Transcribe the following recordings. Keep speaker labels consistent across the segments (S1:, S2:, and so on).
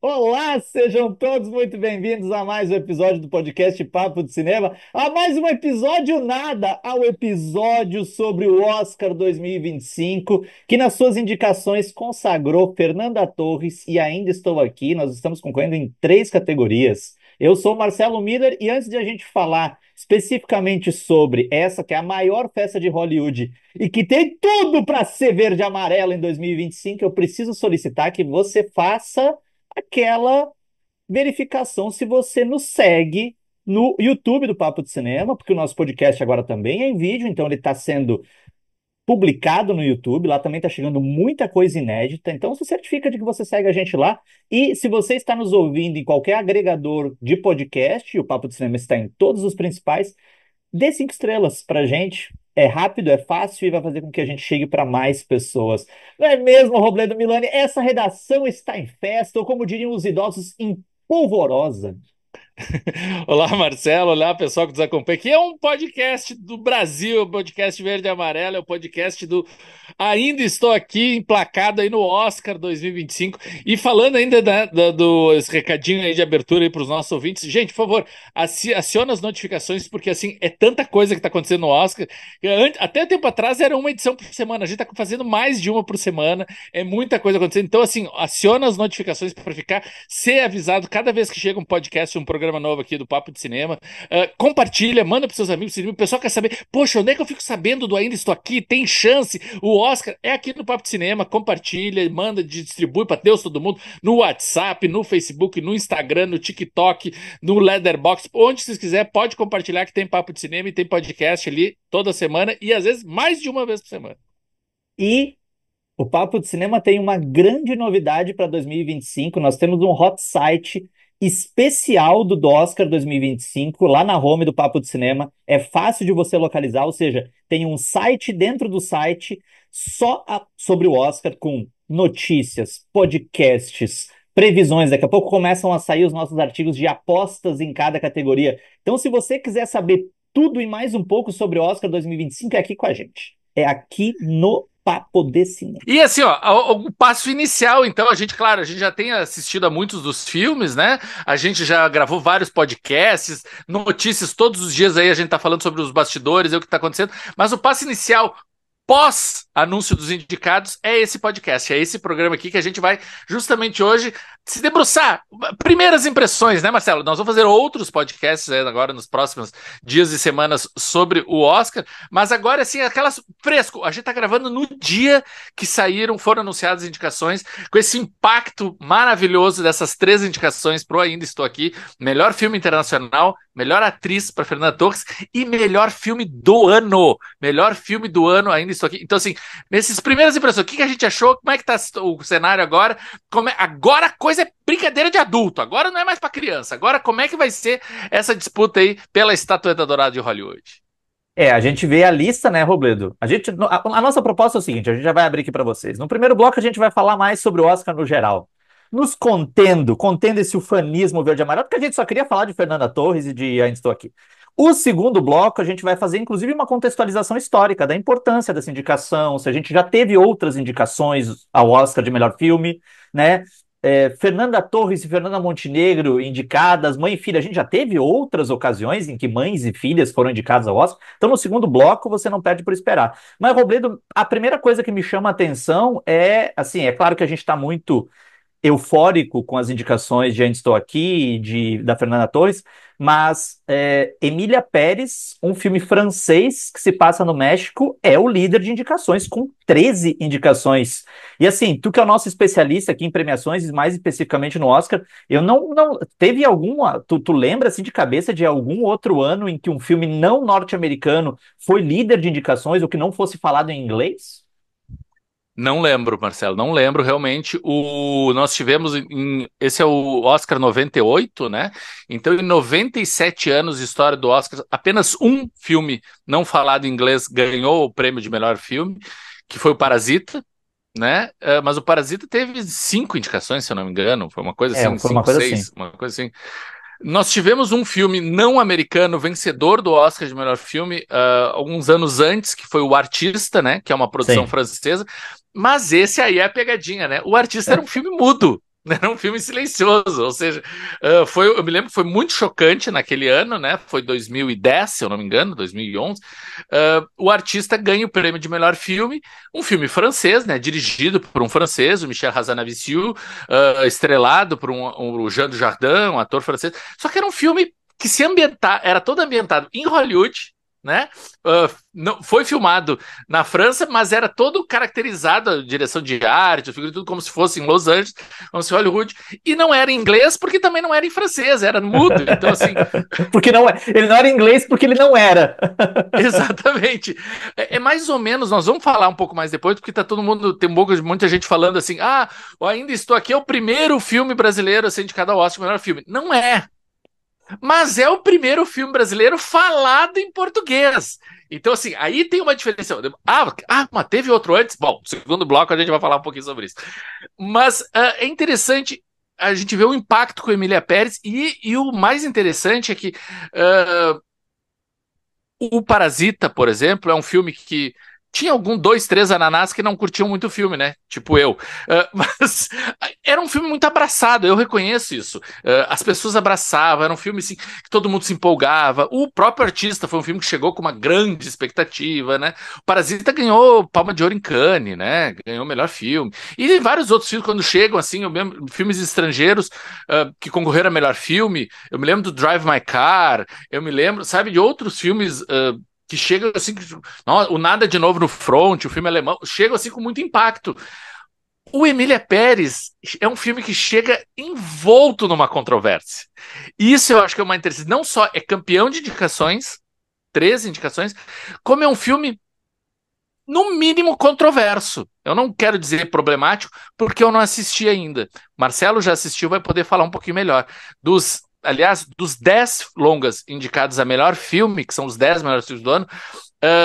S1: Olá, sejam todos muito bem-vindos a mais um episódio do podcast Papo de Cinema, a mais um episódio nada, ao episódio sobre o Oscar 2025, que nas suas indicações consagrou Fernanda Torres e Ainda Estou Aqui. Nós estamos concorrendo em três categorias. Eu sou Marcelo Miller e antes de a gente falar especificamente sobre essa que é a maior festa de Hollywood e que tem tudo para ser verde e amarelo em 2025, eu preciso solicitar que você faça aquela verificação se você nos segue no YouTube do Papo de Cinema, porque o nosso podcast agora também é em vídeo, então ele está sendo publicado no YouTube, lá também está chegando muita coisa inédita, então se certifica de que você segue a gente lá, e se você está nos ouvindo em qualquer agregador de podcast, o Papo de Cinema está em todos os principais, dê 5 estrelas pra gente. É rápido, é fácil e vai fazer com que a gente chegue para mais pessoas. Não é mesmo, Robledo Milani? Essa redação está em festa, ou como diriam os idosos, em polvorosa.
S2: Olá, Marcelo. Olá, pessoal que nos acompanha. Aqui é um podcast do Brasil, o podcast Verde e Amarelo, é o podcast do Ainda Estou Aqui, emplacado aí no Oscar 2025. E falando ainda dos recadinhos aí de abertura aí para os nossos ouvintes, gente, por favor, aciona as notificações, porque assim, é tanta coisa que está acontecendo no Oscar. Até tempo atrás era uma edição por semana, a gente está fazendo mais de uma por semana, é muita coisa acontecendo. Então, assim, aciona as notificações para ficar ser avisado cada vez que chega um podcast, um programa novo aqui do Papo de Cinema. Compartilha, manda para seus amigos. O pessoal quer saber, poxa, onde é que eu fico sabendo do Ainda Estou Aqui? Tem chance? O Oscar é aqui no Papo de Cinema. Compartilha, manda, distribui para Deus todo mundo no WhatsApp, no Facebook, no Instagram, no TikTok, no Letterboxd, onde vocês quiser, pode compartilhar que tem Papo de Cinema e tem podcast ali toda semana e às vezes mais de uma vez por semana.
S1: E o Papo de Cinema tem uma grande novidade para 2025. Nós temos um hot site especial do Oscar 2025 lá na home do Papo de Cinema. É fácil de você localizar, ou seja, tem um site dentro do site sobre o Oscar com notícias, podcasts, previsões. Daqui a pouco começam a sair os nossos artigos de apostas em cada categoria. Então, se você quiser saber tudo e mais um pouco sobre o Oscar 2025, é aqui com a gente. É aqui no Papo de Cinema.
S2: E assim, ó, o passo inicial, então, claro, a gente já tem assistido a muitos dos filmes, né? A gente já gravou vários podcasts, notícias todos os dias aí, a gente tá falando sobre os bastidores, o que tá acontecendo, mas o passo inicial pós-anúncio dos indicados é esse podcast, é esse programa aqui que a gente vai justamente hoje se debruçar. Primeiras impressões, né, Marcelo? Nós vamos fazer outros podcasts agora nos próximos dias e semanas sobre o Oscar, mas agora, assim, aquelas fresco. A gente tá gravando no dia que foram anunciadas as indicações, com esse impacto maravilhoso dessas três indicações pro Ainda Estou Aqui, melhor filme internacional, melhor atriz para Fernanda Torres e melhor filme do ano. Melhor filme do ano, Ainda Estou Aqui. Então, assim, nesses primeiras impressões, o que a gente achou? Como é que tá o cenário agora? Agora a coisa é brincadeira de adulto. Agora não é mais para criança. Agora, como é que vai ser essa disputa aí pela estatueta dourada de Hollywood?
S1: A gente vê a lista, né, Robledo? A nossa proposta é o seguinte, a gente já vai abrir aqui para vocês. No primeiro bloco, a gente vai falar mais sobre o Oscar no geral. Nos contendo esse ufanismo verde e amarelo, porque a gente só queria falar de Fernanda Torres e de Ainda Estou Aqui. O segundo bloco, a gente vai fazer, inclusive, uma contextualização histórica da importância dessa indicação, se a gente já teve outras indicações ao Oscar de melhor filme, né? Fernanda Torres e Fernanda Montenegro indicadas, mãe e filha. A gente já teve outras ocasiões em que mães e filhas foram indicadas ao Oscar. Então, no segundo bloco, você não perde por esperar. Mas, Robledo, a primeira coisa que me chama a atenção é, assim, é claro que a gente está muito eufórico com as indicações de Ainda Estou Aqui, da Fernanda Torres, mas Emília Pérez, um filme francês que se passa no México, é o líder de indicações, com 13 indicações. E assim, tu que é o nosso especialista aqui em premiações, e mais especificamente no Oscar, eu não teve alguma, tu lembra assim de cabeça de algum outro ano em que um filme não norte-americano foi líder de indicações, ou que não fosse falado em inglês?
S2: Não lembro, Marcelo, não lembro realmente. Nós tivemos, esse é o Oscar 98, né? Então, em 97 anos de história do Oscar, apenas um filme não falado em inglês ganhou o prêmio de melhor filme, que foi o Parasita, né? Mas o Parasita teve 5 indicações, se eu não me engano, foi uma coisa assim,
S1: Foi uma
S2: cinco,
S1: coisa assim.
S2: seis, uma coisa assim. Nós tivemos um filme não americano vencedor do Oscar de melhor filme alguns anos antes, que foi O Artista, né? Que é uma produção
S1: Sim.
S2: francesa. Mas esse aí é a pegadinha, né? O Artista era um filme mudo. Era um filme silencioso, ou seja, eu me lembro que foi muito chocante naquele ano, né? Foi 2010, se eu não me engano, 2011. O artista ganha o prêmio de melhor filme, um filme francês, né? Dirigido por um francês, o Michel Hazanavicius, estrelado por o Jean Dujardin, um ator francês. Só que era um filme que era todo ambientado em Hollywood, né? Não, foi filmado na França, mas era todo caracterizado, a direção de arte, tudo como se fosse em Los Angeles, como se Hollywood, e não era em inglês porque também não era em francês, era mudo. Então, assim,
S1: Porque não é, ele não era inglês porque ele não era.
S2: exatamente. É mais ou menos, nós vamos falar um pouco mais depois, porque tá todo mundo, tem muita gente falando assim, o Ainda Estou Aqui é o primeiro filme brasileiro a ser indicado ao Oscar, melhor filme. Não é. Mas é o primeiro filme brasileiro falado em português. Então, assim, aí tem uma diferença. Mas teve outro antes? Bom, no segundo bloco a gente vai falar um pouquinho sobre isso. Mas é interessante a gente ver o impacto com Emília Pérez e o mais interessante é que o Parasita, por exemplo, é um filme que tinha dois, três ananás que não curtiam muito o filme, né? Tipo eu. Mas era um filme muito abraçado, eu reconheço isso. As pessoas abraçavam, era um filme assim, que todo mundo se empolgava. O próprio artista foi um filme que chegou com uma grande expectativa, né? O Parasita ganhou Palma de Ouro em Cannes, né? Ganhou o melhor filme. E tem vários outros filmes, quando chegam, assim, filmes estrangeiros que concorreram a melhor filme. Eu me lembro do Drive My Car, eu me lembro, sabe, de outros filmes que chegam assim, o Nada de Novo no Front, o filme alemão, chegam assim com muito impacto. O Emília Pérez é um filme que chega envolto numa controvérsia. Isso eu acho que é uma interessante. Não só é campeão de indicações, 13 indicações, como é um filme, no mínimo, controverso. Eu não quero dizer problemático, porque eu não assisti ainda. Marcelo já assistiu, vai poder falar um pouquinho melhor. Aliás, dos 10 longas indicados a melhor filme, que são os 10 melhores filmes do ano,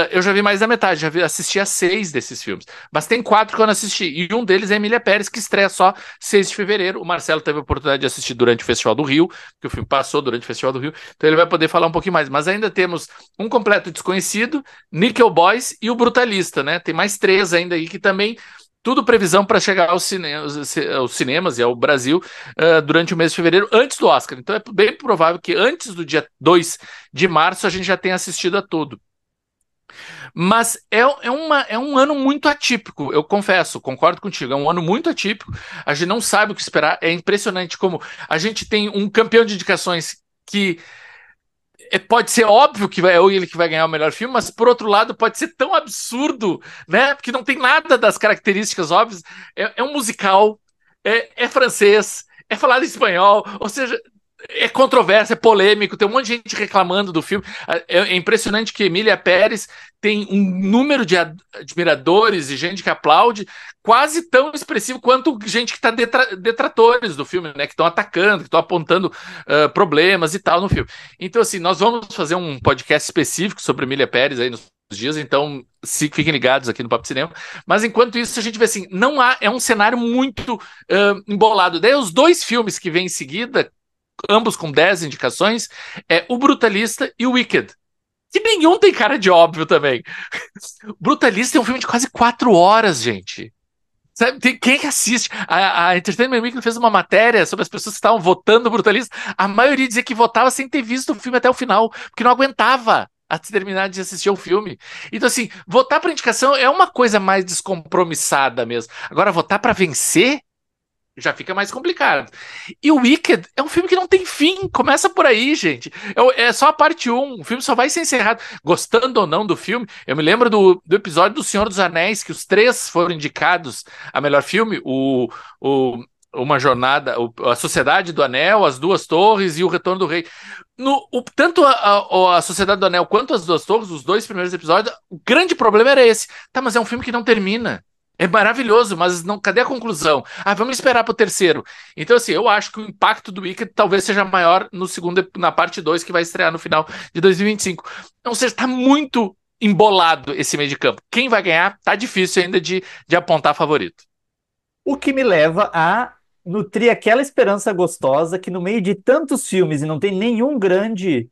S2: eu já vi mais da metade, assisti a 6 desses filmes. Mas tem 4 que eu não assisti. E um deles é Emília Pérez, que estreia só 6 de fevereiro. O Marcelo teve a oportunidade de assistir durante o Festival do Rio, que o filme passou durante o Festival do Rio. Então ele vai poder falar um pouquinho mais. Mas ainda temos Um Completo Desconhecido, Nickel Boys e O Brutalista, né? Tem mais 3 ainda aí que também tudo previsão para chegar aos cinemas e ao Brasil durante o mês de fevereiro, antes do Oscar. Então é bem provável que antes do dia 2 de março a gente já tenha assistido a todo. Mas é um ano muito atípico, eu confesso, concordo contigo. É um ano muito atípico, a gente não sabe o que esperar. É impressionante como a gente tem um campeão de indicações que pode ser óbvio que é ele que vai ganhar o melhor filme, mas por outro lado pode ser tão absurdo, né? Porque não tem nada das características óbvias. É um musical, é francês, é falado em espanhol, ou seja, é controverso, é polêmico, tem um monte de gente reclamando do filme. É impressionante que Emília Pérez tem um número de admiradores e gente que aplaude quase tão expressivo quanto gente que está detratores do filme, né? Que estão atacando, que estão apontando problemas e tal no filme. Então, assim, nós vamos fazer um podcast específico sobre Emília Pérez aí nos dias, então fiquem ligados aqui no Papo de Cinema. Mas enquanto isso, a gente vê assim, é um cenário muito embolado. Daí os dois filmes que vêm em seguida, ambos com 10 indicações, é O Brutalista e o Wicked. Que nenhum tem cara de óbvio também. Brutalista é um filme de quase 4 horas, gente. Sabe, quem é que assiste? A Entertainment Weekly fez uma matéria sobre as pessoas que estavam votando Brutalista. A maioria dizia que votava sem ter visto o filme até o final, porque não aguentava a terminar de assistir o filme. Então, assim, votar para indicação é uma coisa mais descompromissada mesmo. Agora, votar para vencer já fica mais complicado. E o Wicked é um filme que não tem fim. Começa por aí, gente. É só a parte 1. O filme só vai ser encerrado. Gostando ou não do filme, eu me lembro do episódio do Senhor dos Anéis, que os 3 foram indicados a melhor filme. Uma Jornada, a Sociedade do Anel, As Duas Torres e O Retorno do Rei. Tanto a Sociedade do Anel quanto As Duas Torres, os 2 primeiros episódios, o grande problema era esse. Tá, mas é um filme que não termina. É maravilhoso, mas não, cadê a conclusão? Vamos esperar pro terceiro. Então, assim, eu acho que o impacto do Wicked talvez seja maior na parte 2, que vai estrear no final de 2025. Ou seja, tá muito embolado esse meio de campo. Quem vai ganhar, tá difícil ainda de apontar favorito.
S1: O que me leva a nutrir aquela esperança gostosa que no meio de tantos filmes e não tem nenhum grande.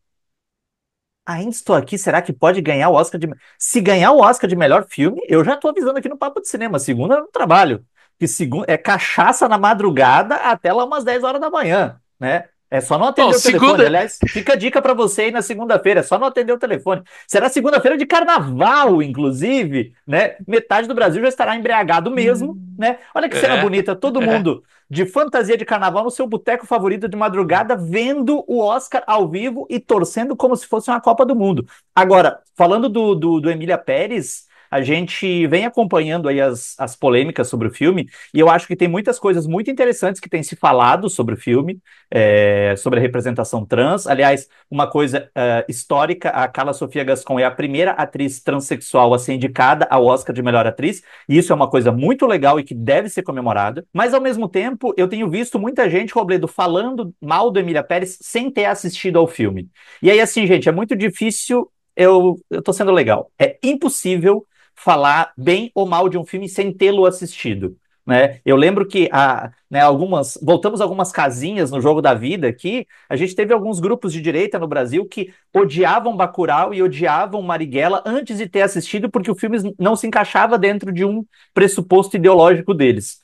S1: Ainda estou aqui, será que pode ganhar o Oscar de. Se ganhar o Oscar de melhor filme, eu já estou avisando aqui no Papo de Cinema. Segunda no trabalho. que é cachaça na madrugada até lá umas 10 horas da manhã, né? É só não
S2: Bom,
S1: atender o telefone.
S2: segunda.
S1: Aliás, fica a dica para você aí na segunda-feira, é só não atender o telefone. Será segunda-feira de carnaval, inclusive, né? Metade do Brasil já estará embriagado mesmo, né? Olha que cena
S2: É,
S1: bonita, todo
S2: é.
S1: mundo de fantasia de carnaval no seu boteco favorito de madrugada, vendo o Oscar ao vivo e torcendo como se fosse uma Copa do Mundo. Agora, falando do Emília Pérez, a gente vem acompanhando aí as polêmicas sobre o filme, e eu acho que tem muitas coisas muito interessantes que têm se falado sobre o filme, sobre a representação trans. Aliás, uma coisa histórica, a Carla Sofia Gascon é a primeira atriz transexual a ser indicada ao Oscar de melhor atriz, e isso é uma coisa muito legal e que deve ser comemorada. Mas, ao mesmo tempo, eu tenho visto muita gente, Robledo, falando mal do Emília Pérez sem ter assistido ao filme. E aí, assim, gente, é muito difícil. Eu tô sendo legal. É impossível falar bem ou mal de um filme sem tê-lo assistido. Né? Eu lembro que voltamos algumas casinhas no jogo da vida aqui. A gente teve alguns grupos de direita no Brasil que odiavam Bacurau e odiavam Marighella antes de ter assistido, porque o filme não se encaixava dentro de um pressuposto ideológico deles.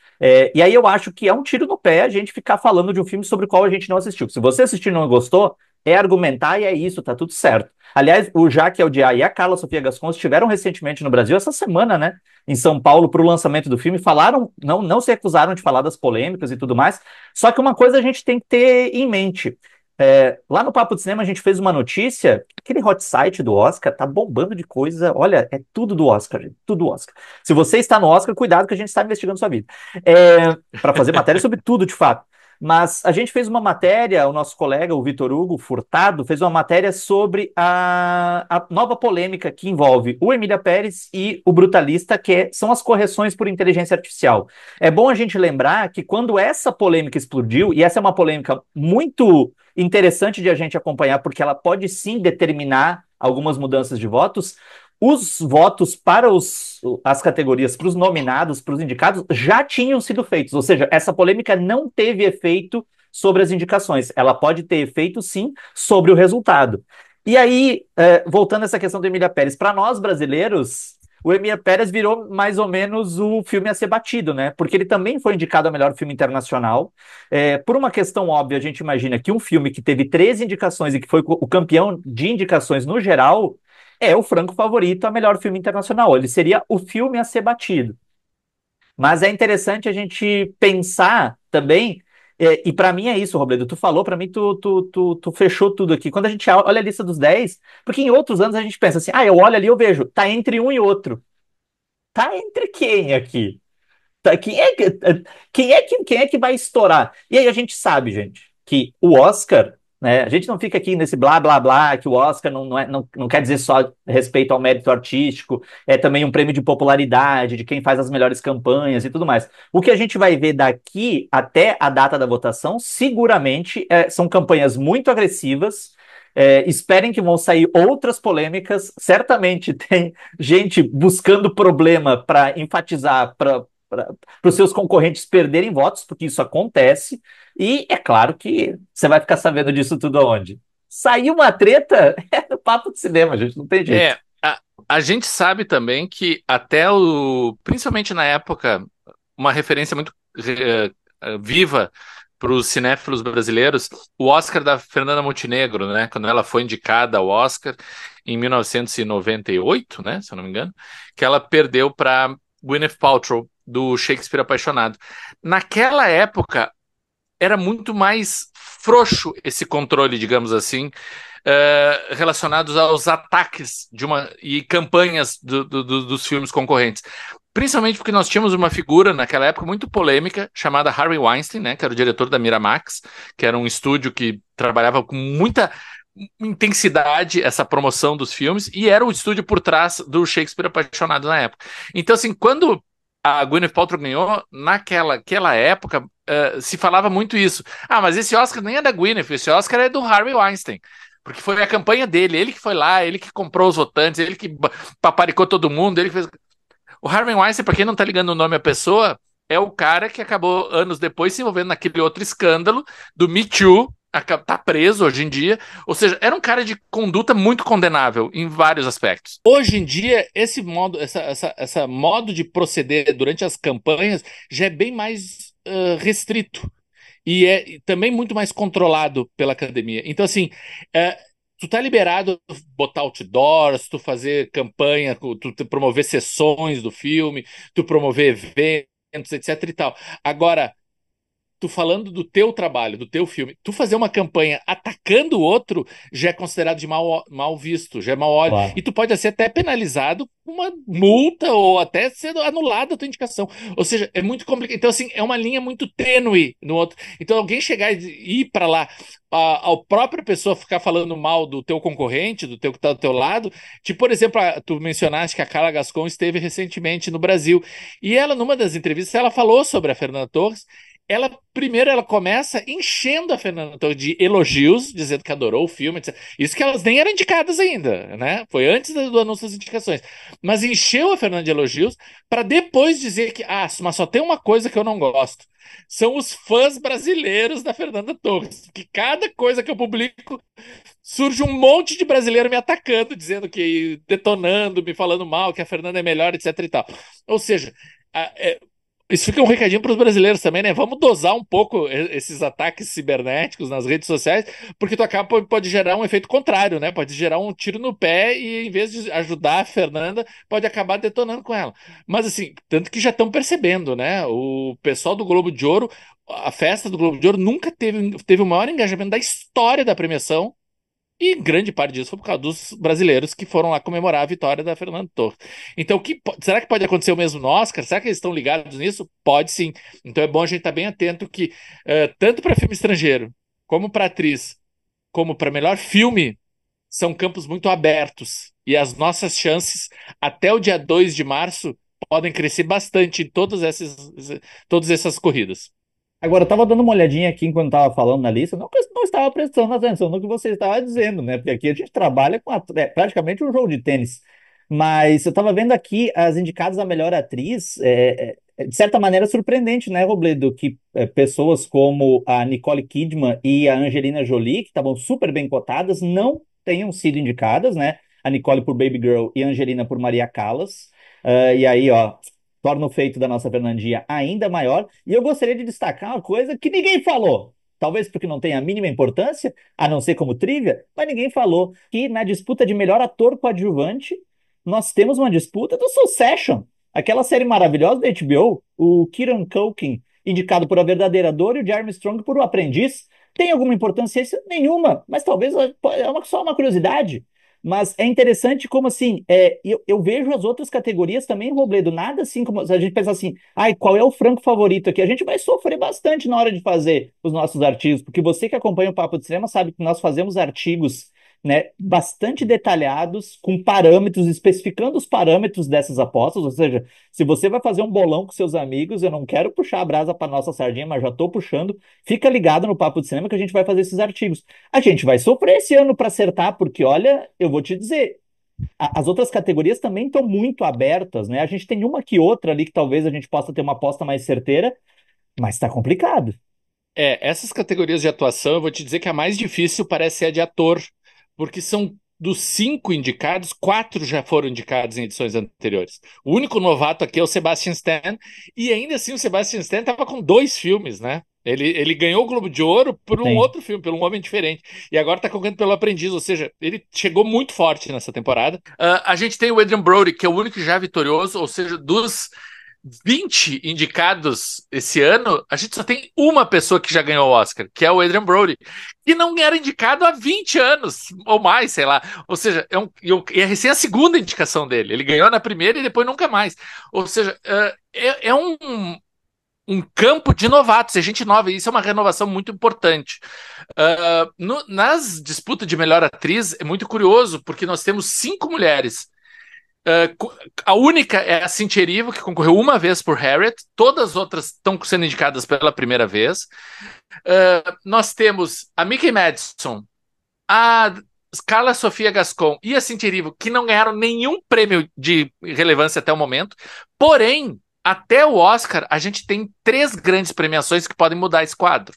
S1: E aí eu acho que é um tiro no pé a gente ficar falando de um filme sobre o qual a gente não assistiu. Se você assistiu e não gostou, é argumentar e é isso, tá tudo certo. Aliás, o Jaque Audiard e a Carla Sofia Gascon estiveram recentemente no Brasil, essa semana, né? Em São Paulo, para o lançamento do filme, falaram, não se recusaram de falar das polêmicas e tudo mais. Só que uma coisa a gente tem que ter em mente. Lá no Papo de Cinema a gente fez uma notícia, aquele hot site do Oscar tá bombando de coisa. Olha, é tudo do Oscar, gente, tudo do Oscar. Se você está no Oscar, cuidado que a gente está investigando sua vida. Para fazer matéria sobre tudo, de fato. Mas a gente fez uma matéria, o nosso colega, o Vitor Hugo Furtado, fez uma matéria sobre a nova polêmica que envolve o Emília Pérez e o Brutalista, são as correções por inteligência artificial. É bom a gente lembrar que quando essa polêmica explodiu, e essa é uma polêmica muito interessante de a gente acompanhar, porque ela pode sim determinar algumas mudanças de votos. Os votos para as categorias, para os nominados, para os indicados, já tinham sido feitos. Ou seja, essa polêmica não teve efeito sobre as indicações. Ela pode ter efeito, sim, sobre o resultado. E aí, voltando a essa questão do Emília Pérez, para nós brasileiros, o Emília Pérez virou mais ou menos o filme a ser batido, né? Porque ele também foi indicado a melhor filme internacional. Por uma questão óbvia, a gente imagina que um filme que teve 13 indicações e que foi o campeão de indicações no geral é o franco favorito a melhor filme internacional. Ele seria o filme a ser batido. Mas é interessante a gente pensar também, e para mim é isso, Robledo, tu falou, para mim tu fechou tudo aqui. Quando a gente olha a lista dos 10, porque em outros anos a gente pensa assim, eu olho ali, eu vejo, tá entre um e outro. Tá entre quem aqui? Tá, quem é que vai estourar? E aí a gente sabe, gente, que o Oscar, né? A gente não fica aqui nesse blá blá blá, que o Oscar não quer dizer só respeito ao mérito artístico, é também um prêmio de popularidade, de quem faz as melhores campanhas e tudo mais. O que a gente vai ver daqui até a data da votação, seguramente, são campanhas muito agressivas. Esperem que vão sair outras polêmicas. Certamente tem gente buscando problema para enfatizar, para os seus concorrentes perderem votos, porque isso acontece, e é claro que você vai ficar sabendo disso tudo aonde? Saiu uma treta, é no Papo de Cinema, gente, não tem jeito.
S2: A gente sabe também que principalmente na época, uma referência muito viva para os cinéfilos brasileiros, o Oscar da Fernanda Montenegro, né? Quando ela foi indicada ao Oscar em 1998, né? Se eu não me engano, que ela perdeu para Gwyneth Paltrow do Shakespeare Apaixonado. Naquela época era muito mais frouxo esse controle, digamos assim, relacionados aos ataques e campanhas dos filmes concorrentes. Principalmente porque nós tínhamos uma figura naquela época muito polêmica chamada Harvey Weinstein, né, que era o diretor da Miramax, que era um estúdio que trabalhava com muita intensidade essa promoção dos filmes e era o estúdio por trás do Shakespeare Apaixonado na época. Então, assim, quando a Gwyneth Paltrow ganhou, naquela época, se falava muito isso. Mas esse Oscar nem é da Gwyneth, esse Oscar é do Harvey Weinstein. Porque foi a campanha dele, ele que foi lá, ele que comprou os votantes, ele que paparicou todo mundo, ele que fez... O Harvey Weinstein, para quem não tá ligando o nome à pessoa, é o cara que acabou, anos depois, se envolvendo naquele outro escândalo do Me Too, tá preso hoje em dia. Ou seja, era um cara de conduta muito condenável em vários aspectos. Hoje em dia, esse modo, essa modo de proceder durante as campanhas já é bem mais restrito e é também muito mais controlado pela academia. Então, assim, tu tá liberado botar outdoors, tu fazer campanha, tu promover sessões do filme, tu promover eventos, etc e tal. Agora, tu falando do teu trabalho, do teu filme, tu fazer uma campanha atacando o outro já é considerado de mal visto, já é mau óleo. E
S1: Claro.
S2: tu pode ser até penalizado com uma multa ou até sendo anulada a tua indicação. Ou seja, é muito complicado. Então, assim, é uma linha muito tênue no outro. Então, alguém chegar e ir para lá, a própria pessoa ficar falando mal do teu concorrente, do teu que tá do teu lado. Tipo, por exemplo, tu mencionaste que a Carla Gascon esteve recentemente no Brasil. E ela, numa das entrevistas, ela falou sobre a Fernanda Torres. Ela começa enchendo a Fernanda Torres de elogios, dizendo que adorou o filme, etc. Isso que elas nem eram indicadas ainda, né? Foi antes do anúncio das indicações. Mas encheu a Fernanda de elogios para depois dizer que, mas só tem uma coisa que eu não gosto. São os fãs brasileiros da Fernanda Torres. Que cada coisa que eu publico surge um monte de brasileiro me atacando, dizendo que, detonando, me falando mal, que a Fernanda é melhor, etc e tal. Ou seja, isso fica um recadinho para os brasileiros também, né? Vamos dosar um pouco esses ataques cibernéticos nas redes sociais, porque tu acaba pode gerar um efeito contrário, né? Pode gerar um tiro no pé e em vez de ajudar a Fernanda, pode acabar detonando com ela. Mas assim, tanto que já estão percebendo, né? O pessoal do Globo de Ouro, a festa do Globo de Ouro nunca teve o maior engajamento da história da premiação. E grande parte disso foi por causa dos brasileiros que foram lá comemorar a vitória da Fernanda Torres. Então, será que pode acontecer o mesmo no Oscar? Será que eles estão ligados nisso? Pode sim. Então é bom a gente estar bem atento que, tanto para filme estrangeiro, como para atriz, como para melhor filme, são campos muito abertos. E as nossas chances, até o dia 2 de março, podem crescer bastante em todas essas corridas.
S1: Agora, eu estava dando uma olhadinha aqui enquanto estava falando na lista, não, que eu não estava prestando atenção no que você estava dizendo, né? Porque aqui a gente trabalha com praticamente um jogo de tênis. Mas eu estava vendo aqui as indicadas a melhor atriz, de certa maneira surpreendente, né, Robledo? Que pessoas como a Nicole Kidman e a Angelina Jolie, que estavam super bem cotadas, não tenham sido indicadas, né? A Nicole por Baby Girl e a Angelina por Maria Callas. E aí, ó, torna o feito da nossa Fernandinha ainda maior. E eu gostaria de destacar uma coisa que ninguém falou. Talvez porque não tenha a mínima importância, a não ser como trivia, mas ninguém falou que na disputa de melhor ator coadjuvante, nós temos uma disputa do Succession, aquela série maravilhosa da HBO, o Kieran Culkin, indicado por A Verdadeira Dor, e o Jeremy Strong por O Aprendiz. Tem alguma importância isso? Nenhuma, mas talvez só uma curiosidade. Mas é interessante como assim, eu vejo as outras categorias também, Robledo, nada assim como se a gente pensar assim, ai, qual é o franco favorito aqui? A gente vai sofrer bastante na hora de fazer os nossos artigos, porque você que acompanha o Papo de Cinema sabe que nós fazemos artigos, né, bastante detalhados, com parâmetros, especificando os parâmetros dessas apostas, ou seja, se você vai fazer um bolão com seus amigos, eu não quero puxar a brasa para nossa sardinha, mas já estou puxando, fica ligado no Papo de Cinema que a gente vai fazer esses artigos. A gente vai sofrer esse ano para acertar, porque olha, eu vou te dizer, as outras categorias também estão muito abertas, né? A gente tem uma que outra ali que talvez a gente possa ter uma aposta mais certeira, mas está complicado.
S2: Essas categorias de atuação, eu vou te dizer que a mais difícil parece ser a de ator, porque são dos 5 indicados, 4 já foram indicados em edições anteriores. O único novato aqui é o Sebastian Stan, e ainda assim o Sebastian Stan estava com 2 filmes, né? Ele ganhou o Globo de Ouro por um
S1: Sim.
S2: outro filme, por Um Homem Diferente, e agora está concorrendo pelo Aprendiz, ou seja, ele chegou muito forte nessa temporada. A gente tem o Adrien Brody, que é o único já vitorioso, ou seja, dos 20 indicados esse ano, a gente só tem uma pessoa que já ganhou o Oscar, que é o Adrien Brody, que não era indicado há 20 anos, ou mais, sei lá. Ou seja, é recém a segunda indicação dele. Ele ganhou na primeira e depois nunca mais. Ou seja, é um campo de novatos, é gente nova, e isso é uma renovação muito importante. Nas disputas de melhor atriz, é muito curioso, porque nós temos 5 mulheres. A única é a Cynthia Erivo, que concorreu uma vez por Harriet. Todas as outras estão sendo indicadas pela primeira vez. Nós temos a Mickey Madison, a Carla Sofia Gascon e a Cynthia Erivo, que não ganharam nenhum prêmio de relevância até o momento. Porém, até o Oscar, a gente tem 3 grandes premiações que podem mudar esse quadro.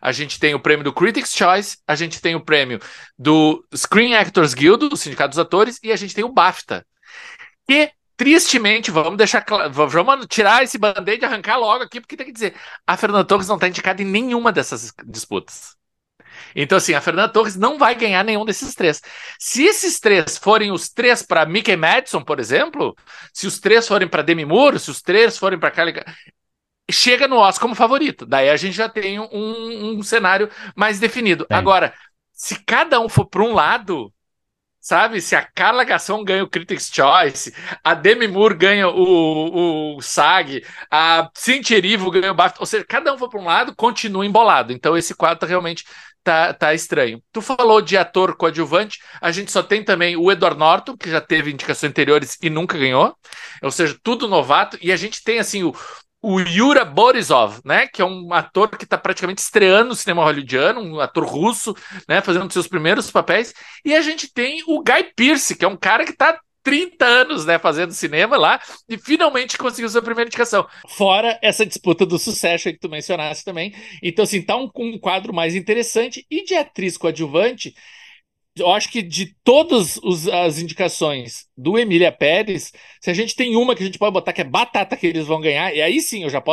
S2: A gente tem o prêmio do Critics' Choice, a gente tem o prêmio do Screen Actors Guild, do Sindicato dos Atores, e a gente tem o BAFTA. Que, tristemente, vamos tirar esse band-aid e arrancar logo aqui, porque tem que dizer, a Fernanda Torres não está indicada em nenhuma dessas disputas. Então, assim, a Fernanda Torres não vai ganhar nenhum desses três. Se esses três forem os três para Mickey Madison, por exemplo, se os três forem para Demi Moore, se os três forem para Kylie, chega no Oscar como favorito. Daí a gente já tem um cenário mais definido.
S1: Tem.
S2: Agora, se cada um for para um lado, sabe? Se a Carla Gasson ganha o Critics' Choice, a Demi Moore ganha o SAG, a Cynthia Erivo ganha o BAFTA, ou seja, cada um for para um lado, continua embolado. Então esse quadro realmente tá estranho. Tu falou de ator coadjuvante, a gente só tem também o Edward Norton, que já teve indicações anteriores e nunca ganhou, ou seja, tudo novato, e a gente tem assim o Yura Borisov, né, que é um ator que está praticamente estreando no cinema hollywoodiano, um ator russo, né, fazendo seus primeiros papéis, e a gente tem o Guy Pearce, que é um cara que está 30 anos, né, fazendo cinema lá, e finalmente conseguiu sua primeira indicação. Fora essa disputa do sucesso que tu mencionaste também. Então, assim, tá um quadro mais interessante. E de atriz coadjuvante, eu acho que de todas as indicações do Emília Pérez, se a gente tem uma que a gente pode botar que é batata que eles vão ganhar, e aí sim eu já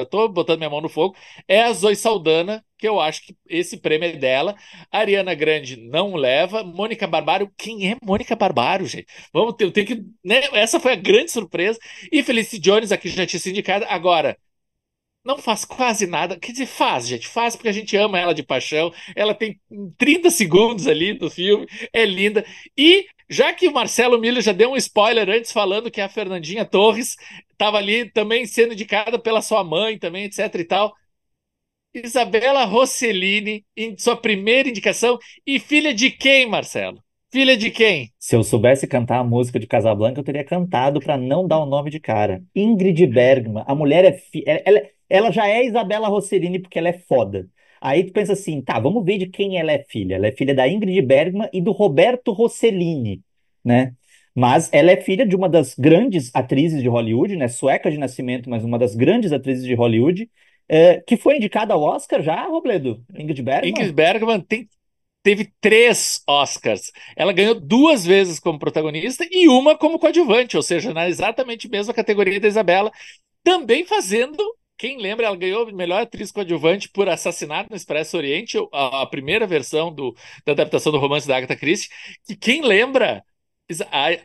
S2: tô botando minha mão no fogo, é a Zoe Saldana, que eu acho que esse prêmio é dela. A Ariana Grande não leva. Mônica Barbaro, quem é Mônica Barbaro, gente? Eu tenho que, né? Essa foi a grande surpresa. E Felicity Jones aqui já tinha sido indicada. Agora, não faz quase nada. Quer dizer, faz, gente. Faz porque a gente ama ela de paixão. Ela tem 30 segundos ali do filme. É linda. E já que o Marcelo Miller já deu um spoiler antes falando que a Fernandinha Torres estava ali também sendo indicada pela sua mãe também, etc e tal. Isabela Rossellini, em sua primeira indicação. E filha de quem, Marcelo? Filha de quem?
S1: Se eu soubesse cantar a música de Casablanca, eu teria cantado para não dar o nome de cara. Ingrid Bergman. A mulher ela já é Isabela Rossellini porque ela é foda. Aí tu pensa assim, tá, vamos ver de quem ela é filha. Ela é filha da Ingrid Bergman e do Roberto Rossellini, né? Mas ela é filha de uma das grandes atrizes de Hollywood, né? Sueca de nascimento, mas uma das grandes atrizes de Hollywood, que foi indicada ao Oscar já, Robledo? Ingrid
S2: Ingrid
S1: Bergman?
S2: Bergman teve 3 Oscars. Ela ganhou 2 vezes como protagonista e uma como coadjuvante, ou seja, na exatamente mesma categoria da Isabela, também fazendo. Quem lembra, ela ganhou melhor atriz coadjuvante por Assassinato no Expresso Oriente, a primeira versão da adaptação do romance da Agatha Christie. Que quem lembra,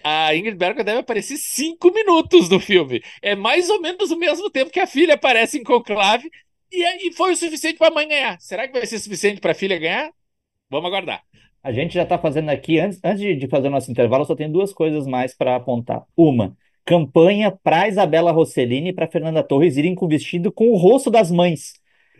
S2: a Ingrid Bergman deve aparecer 5 minutos no filme. É mais ou menos o mesmo tempo que a filha aparece em Conclave. E foi o suficiente para a mãe ganhar. Será que vai ser suficiente para a filha ganhar? Vamos aguardar.
S1: A gente já está fazendo aqui, antes de fazer o nosso intervalo, só tem duas coisas mais para apontar. Uma, campanha para Isabela Rossellini e para Fernanda Torres irem com vestido com o rosto das mães.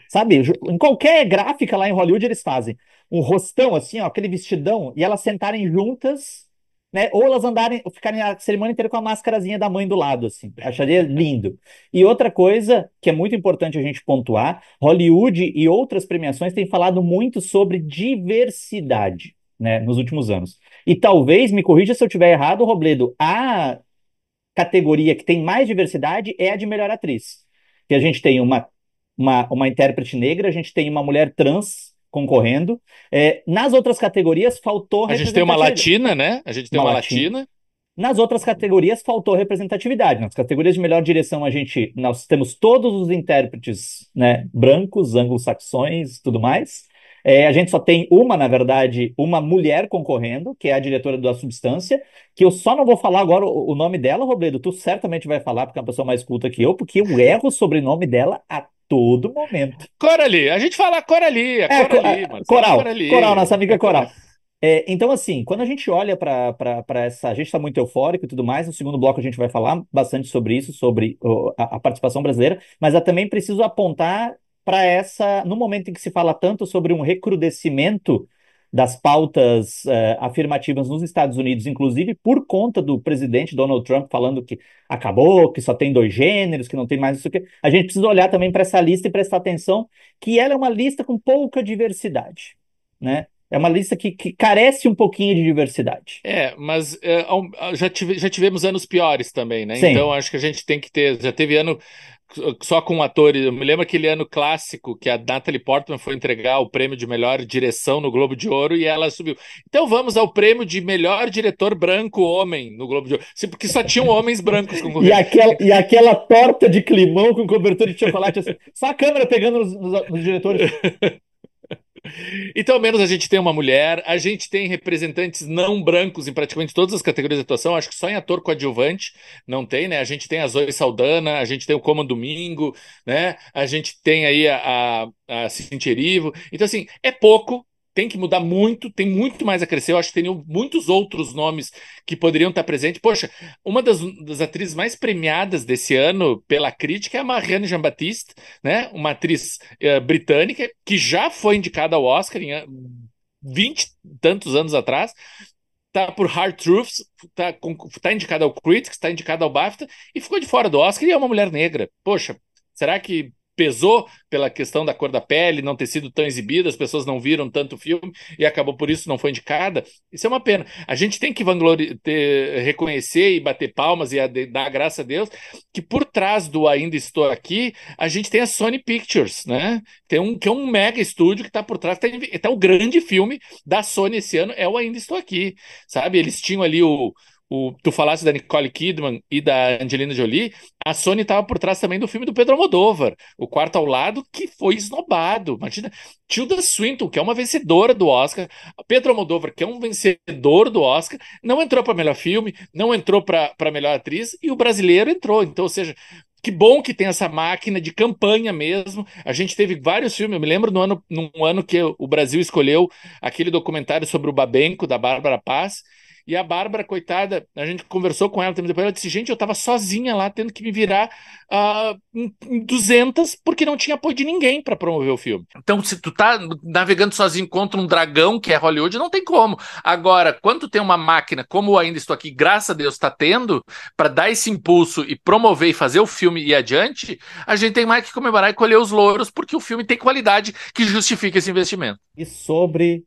S1: Sabe, em qualquer gráfica lá em Hollywood eles fazem um rostão assim, ó, aquele vestidão, e elas sentarem juntas, né? Ou elas andarem, ficarem a cerimônia inteira com a máscarazinha da mãe do lado, assim. Acharia lindo. E outra coisa que é muito importante a gente pontuar, Hollywood e outras premiações têm falado muito sobre diversidade, né, nos últimos anos. E talvez, me corrija se eu estiver errado, Robledo, a categoria que tem mais diversidade é a de melhor atriz. Que a gente tem uma intérprete negra, a gente tem uma mulher trans concorrendo. Nas outras categorias faltou
S2: A gente tem uma
S1: representatividade.
S2: latina, né? A gente tem
S1: Uma
S2: uma
S1: latina.
S2: latina.
S1: Nas outras categorias faltou representatividade. Nas categorias de melhor direção nós temos todos os intérpretes, né, brancos, anglo-saxões, tudo mais. A gente só tem na verdade, uma mulher concorrendo, que é a diretora da Substância, que eu só não vou falar agora o nome dela, Robledo. Tu certamente vai falar, porque é uma pessoa mais culta que eu, porque eu erro o sobrenome dela a todo momento.
S2: Coralie. A gente fala Coralie, Marcelo.
S1: Coral, nossa
S2: Coralie.
S1: amiga Coral. Então, assim, quando a gente olha para essa. A gente está muito eufórico e tudo mais. No segundo bloco a gente vai falar bastante sobre isso, sobre a participação brasileira, mas eu também preciso apontar para essa. No momento em que se fala tanto sobre um recrudescimento das pautas afirmativas nos Estados Unidos, inclusive por conta do presidente Donald Trump falando que acabou, que só tem dois gêneros, que não tem mais isso aqui, a gente precisa olhar também para essa lista e prestar atenção que ela é uma lista com pouca diversidade, né? É uma lista que carece um pouquinho de diversidade.
S2: Mas já tivemos anos piores também, né? Então
S1: Sim.
S2: acho que a gente tem que ter. Já teve ano só com atores. Eu me lembro aquele ano clássico que a Natalie Portman foi entregar o prêmio de melhor direção no Globo de Ouro e ela subiu. Então vamos ao prêmio de melhor diretor branco homem no Globo de Ouro. Sim, porque só tinham homens brancos
S1: E
S2: concorrendo.
S1: aquela, e aquela torta de climão com cobertura de chocolate, assim, só a câmera pegando nos diretores.
S2: Então, ao menos a gente tem uma mulher, a gente tem representantes não brancos em praticamente todas as categorias de atuação, acho que só em ator coadjuvante não tem, né? A gente tem a Zoe Saldana, a gente tem o Coman Domingo, né? A gente tem aí a Cynthia Erivo. Então, assim, é pouco, tem que mudar muito, tem muito mais a crescer. Eu acho que teriam muitos outros nomes que poderiam estar presentes. Poxa, uma das atrizes mais premiadas desse ano pela crítica é a Marianne Jean-Baptiste, né? Uma atriz britânica que já foi indicada ao Oscar em 20 e tantos anos atrás. Tá por Hard Truths, tá indicada ao Critics, tá indicada ao BAFTA e ficou de fora do Oscar e é uma mulher negra. Poxa, será que pesou pela questão da cor da pele, não ter sido tão exibida, as pessoas não viram tanto o filme e acabou por isso não foi indicada? Isso é uma pena. A gente tem que reconhecer e bater palmas e dar graça a Deus que por trás do Ainda Estou Aqui, a gente tem a Sony Pictures, né? Que é um mega estúdio que está por trás, tá o grande filme da Sony esse ano é o Ainda Estou Aqui, sabe? Eles tinham ali tu falasse da Nicole Kidman e da Angelina Jolie, a Sony estava por trás também do filme do Pedro Almodóvar, O Quarto ao Lado, que foi esnobado. Imagina, Tilda Swinton, que é uma vencedora do Oscar, Pedro Almodóvar, que é um vencedor do Oscar, não entrou para melhor filme, não entrou para melhor atriz, e o brasileiro entrou. Então, ou seja, que bom que tem essa máquina de campanha mesmo. A gente teve vários filmes. Eu me lembro num ano que o Brasil escolheu aquele documentário sobre o Babenco, da Bárbara Paz. E a Bárbara, coitada, a gente conversou com ela, depois ela disse, gente, eu tava sozinha lá, tendo que me virar em 200, porque não tinha apoio de ninguém para promover o filme. Então, se tu tá navegando sozinho contra um dragão, que é Hollywood, não tem como. Agora, quando tu tem uma máquina, como Ainda Estou Aqui, graças a Deus, está tendo, para dar esse impulso e promover e fazer o filme ir adiante, a gente tem mais que comemorar e colher os louros, porque o filme tem qualidade que justifica esse investimento.
S1: E sobre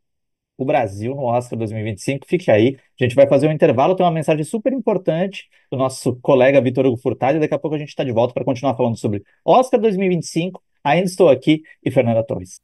S1: o Brasil no Oscar 2025, fique aí. A gente vai fazer um intervalo, tem uma mensagem super importante do nosso colega Vitor Hugo Furtado, e daqui a pouco a gente está de volta para continuar falando sobre Oscar 2025. Ainda Estou Aqui e Fernanda Torres.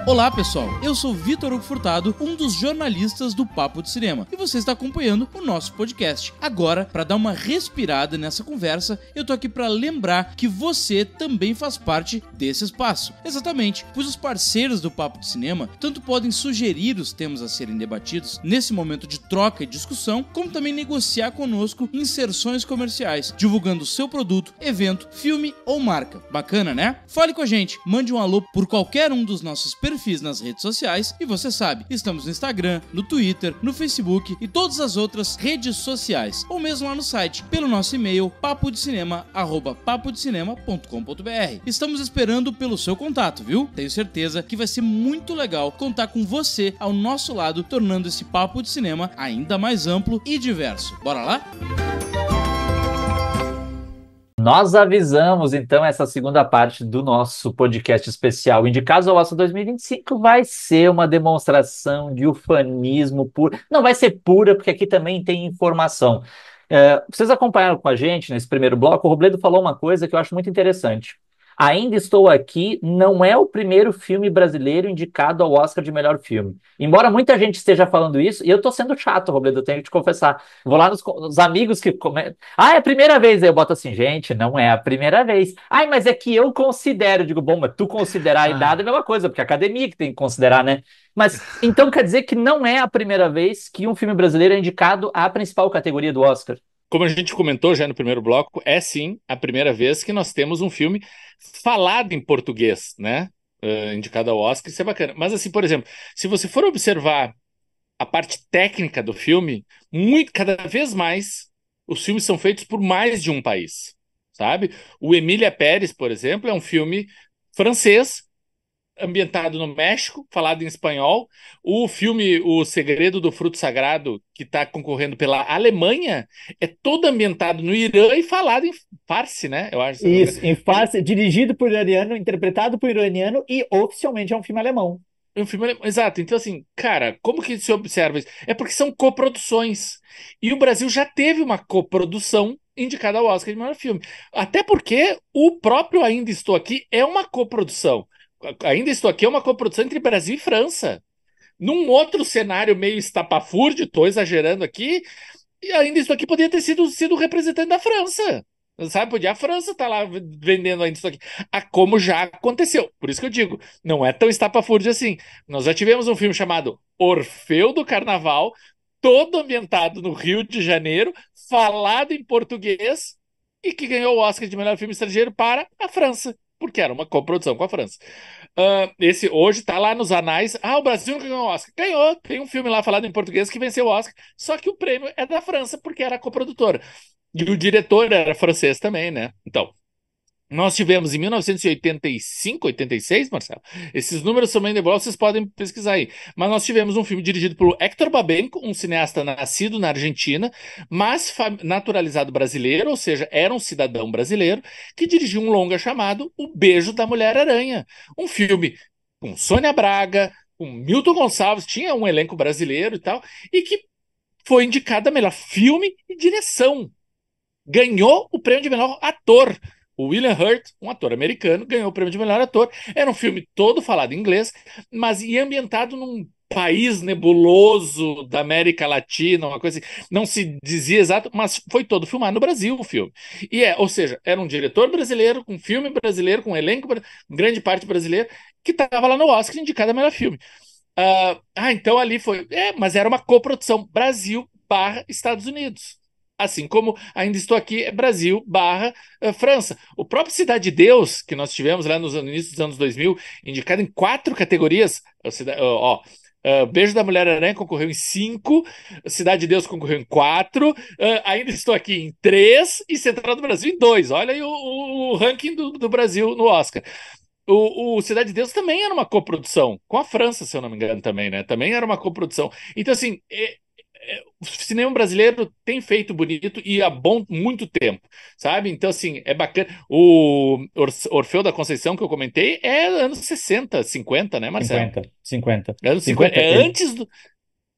S3: Olá pessoal, eu sou Vitor Hugo Furtado, um dos jornalistas do Papo de Cinema, e você está acompanhando o nosso podcast. Agora, para dar uma respirada nessa conversa, eu tô aqui para lembrar que você também faz parte desse espaço. Exatamente, pois os parceiros do Papo de Cinema tanto podem sugerir os temas a serem debatidos nesse momento de troca e discussão, como também negociar conosco inserções comerciais, divulgando o seu produto, evento, filme ou marca. Bacana, né? Fale com a gente, mande um alô por qualquer um dos nossos perfis nas redes sociais e você sabe, estamos no Instagram, no Twitter, no Facebook e todas as outras redes sociais, ou mesmo lá no site, pelo nosso e-mail papodecinema@papodecinema.com.br. Estamos esperando pelo seu contato, viu? Tenho certeza que vai ser muito legal contar com você ao nosso lado, tornando esse Papo de Cinema ainda mais amplo e diverso. Bora lá?
S1: Nós avisamos, então, essa segunda parte do nosso podcast especial Indicados ao Oscar 2025 vai ser uma demonstração de ufanismo puro. Não vai ser pura, porque aqui também tem informação. Vocês acompanharam com a gente nesse primeiro bloco, o Robledo falou uma coisa que eu acho muito interessante. Ainda Estou Aqui não é o primeiro filme brasileiro indicado ao Oscar de melhor filme. Embora muita gente esteja falando isso, e eu tô sendo chato, Robledo, eu tenho que te confessar. Vou lá nos amigos que comentam. Ah, é a primeira vez. Aí eu boto assim, gente, não é a primeira vez. Ai, mas é que eu considero. Eu digo, bom, mas tu considerar a idade é a mesma coisa, porque é a academia que tem que considerar, né? Mas então quer dizer que não é a primeira vez que um filme brasileiro é indicado à principal categoria do Oscar?
S2: Como a gente comentou já no primeiro bloco, é sim a primeira vez que nós temos um filme falado em português, né? Indicado ao Oscar, isso é bacana. Mas assim, por exemplo, se você for observar a parte técnica do filme, cada vez mais os filmes são feitos por mais de um país, sabe? O Emília Pérez, por exemplo, é um filme francês ambientado no México, falado em espanhol. O filme O Segredo do Fruto Sagrado, que está concorrendo pela Alemanha, é todo ambientado no Irã e falado em farsi, né? Eu acho, se eu não me
S1: Isso,
S2: engano.
S1: em farsa, dirigido por iraniano, interpretado por iraniano e oficialmente é um filme alemão.
S2: Um filme exato. Então, assim, cara, como que se observa isso? É porque são coproduções. E o Brasil já teve uma coprodução indicada ao Oscar de melhor filme. Até porque o próprio Ainda Estou Aqui é uma coprodução. Ainda Estou Aqui é uma coprodução entre Brasil e França. Num outro cenário meio estapafúrdio, estou exagerando aqui, e ainda isso aqui poderia ter sido representante da França. Sabe, podia a França estar lá vendendo ainda isso aqui. Como já aconteceu. Por isso que eu digo, não é tão estapafúrdio assim. Nós já tivemos um filme chamado Orfeu do Carnaval, todo ambientado no Rio de Janeiro, falado em português, e que ganhou o Oscar de melhor filme estrangeiro para a França, porque era uma coprodução com a França. Esse hoje tá lá nos anais. O Brasil não ganhou o Oscar. Ganhou. Tem um filme lá falado em português que venceu o Oscar. Só que o prêmio é da França, porque era a coprodutora. E o diretor era francês também, né? Então, nós tivemos em 1985, 86, Marcelo. Esses números também de bola, vocês podem pesquisar aí. Mas nós tivemos um filme dirigido por Héctor Babenco, um cineasta nascido na Argentina, mas naturalizado brasileiro, ou seja, era um cidadão brasileiro, que dirigiu um longa chamado O Beijo da Mulher-Aranha. Um filme com Sônia Braga, com Milton Gonçalves, tinha um elenco brasileiro e tal, e que foi indicado a melhor filme e direção. Ganhou o prêmio de melhor ator. O William Hurt, um ator americano, ganhou o prêmio de melhor ator. Era um filme todo falado em inglês, mas ia ambientado num país nebuloso da América Latina, uma coisa assim. Não se dizia exato, mas foi todo filmado no Brasil o filme. Ou seja, era um diretor brasileiro, com um filme brasileiro, com um elenco, grande parte brasileiro, que estava lá no Oscar indicado a melhor filme. Então ali foi. Mas era uma coprodução Brasil barra Estados Unidos. Assim como Ainda Estou Aqui é Brasil barra França. O próprio Cidade de Deus, que nós tivemos lá nos inícios dos anos 2000, indicado em 4 categorias. Beijo da Mulher-Aranha concorreu em 5, Cidade de Deus concorreu em 4, Ainda Estou Aqui em 3 e Central do Brasil em 2. Olha aí o ranking do Brasil no Oscar. O Cidade de Deus também era uma coprodução, com a França, se eu não me engano, também, né? Também era uma coprodução. Então, assim, o cinema brasileiro tem feito bonito e há muito tempo, sabe? Então, assim, é bacana. O Orfeu da Conceição, que eu comentei, é anos 60, 50, né, Marcelo?
S1: 50.
S2: Anos 50.
S1: 50,
S2: É
S1: ele
S2: antes do. É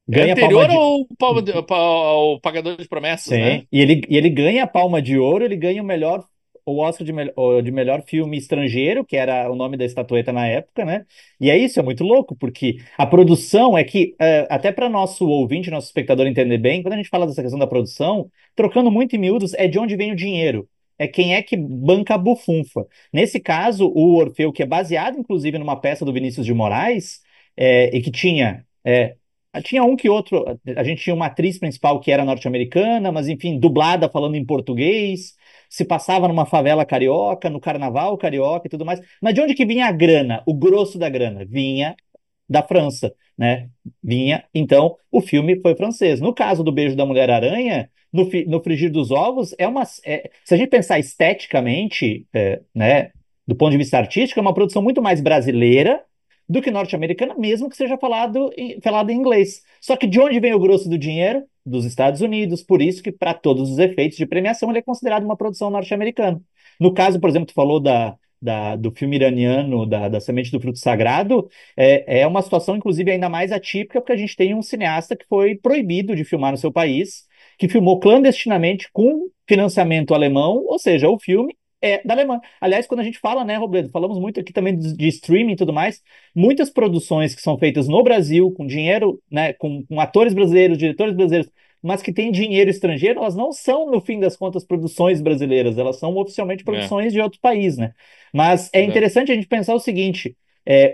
S1: ganha a palma
S2: anterior
S1: de.
S2: ao Pagador de Promessas, né?
S1: Sim, e ele ganha a Palma de Ouro, ele ganha o Oscar de melhor filme estrangeiro, que era o nome da estatueta na época, né? E é isso, é muito louco, porque a produção é que, até para nosso ouvinte, nosso espectador entender bem, quando a gente fala dessa questão da produção, trocando muito em miúdos, é de onde vem o dinheiro. É quem é que banca a bufunfa. Nesse caso, o Orfeu, que é baseado, inclusive, numa peça do Vinícius de Moraes, e que tinha um que outro. A gente tinha uma atriz principal que era norte-americana, mas enfim, dublada falando em português. Se passava numa favela carioca, no carnaval carioca e tudo mais. Mas de onde que vinha a grana? O grosso da grana vinha da França, né? Vinha, então, o filme foi francês. No caso do Beijo da Mulher-Aranha, no Frigir dos Ovos, se a gente pensar esteticamente, né, do ponto de vista artístico, é uma produção muito mais brasileira do que norte-americana, mesmo que seja falado em inglês. Só que de onde vem o grosso do dinheiro? Dos Estados Unidos. Por isso que, para todos os efeitos de premiação, ele é considerado uma produção norte-americana. No caso, por exemplo, tu falou do filme iraniano, da Semente do Fruto Sagrado, é uma situação, inclusive, ainda mais atípica, porque a gente tem um cineasta que foi proibido de filmar no seu país, que filmou clandestinamente com financiamento alemão, ou seja, o filme é da Alemanha. Aliás, quando a gente fala, né, Robledo, falamos muito aqui também de streaming e tudo mais, muitas produções que são feitas no Brasil, com dinheiro, né, com atores brasileiros, diretores brasileiros, mas que têm dinheiro estrangeiro, elas não são, no fim das contas, produções brasileiras, elas são oficialmente
S2: É,
S1: produções de outro país, né? Mas é
S2: exato.
S1: interessante a gente pensar o seguinte,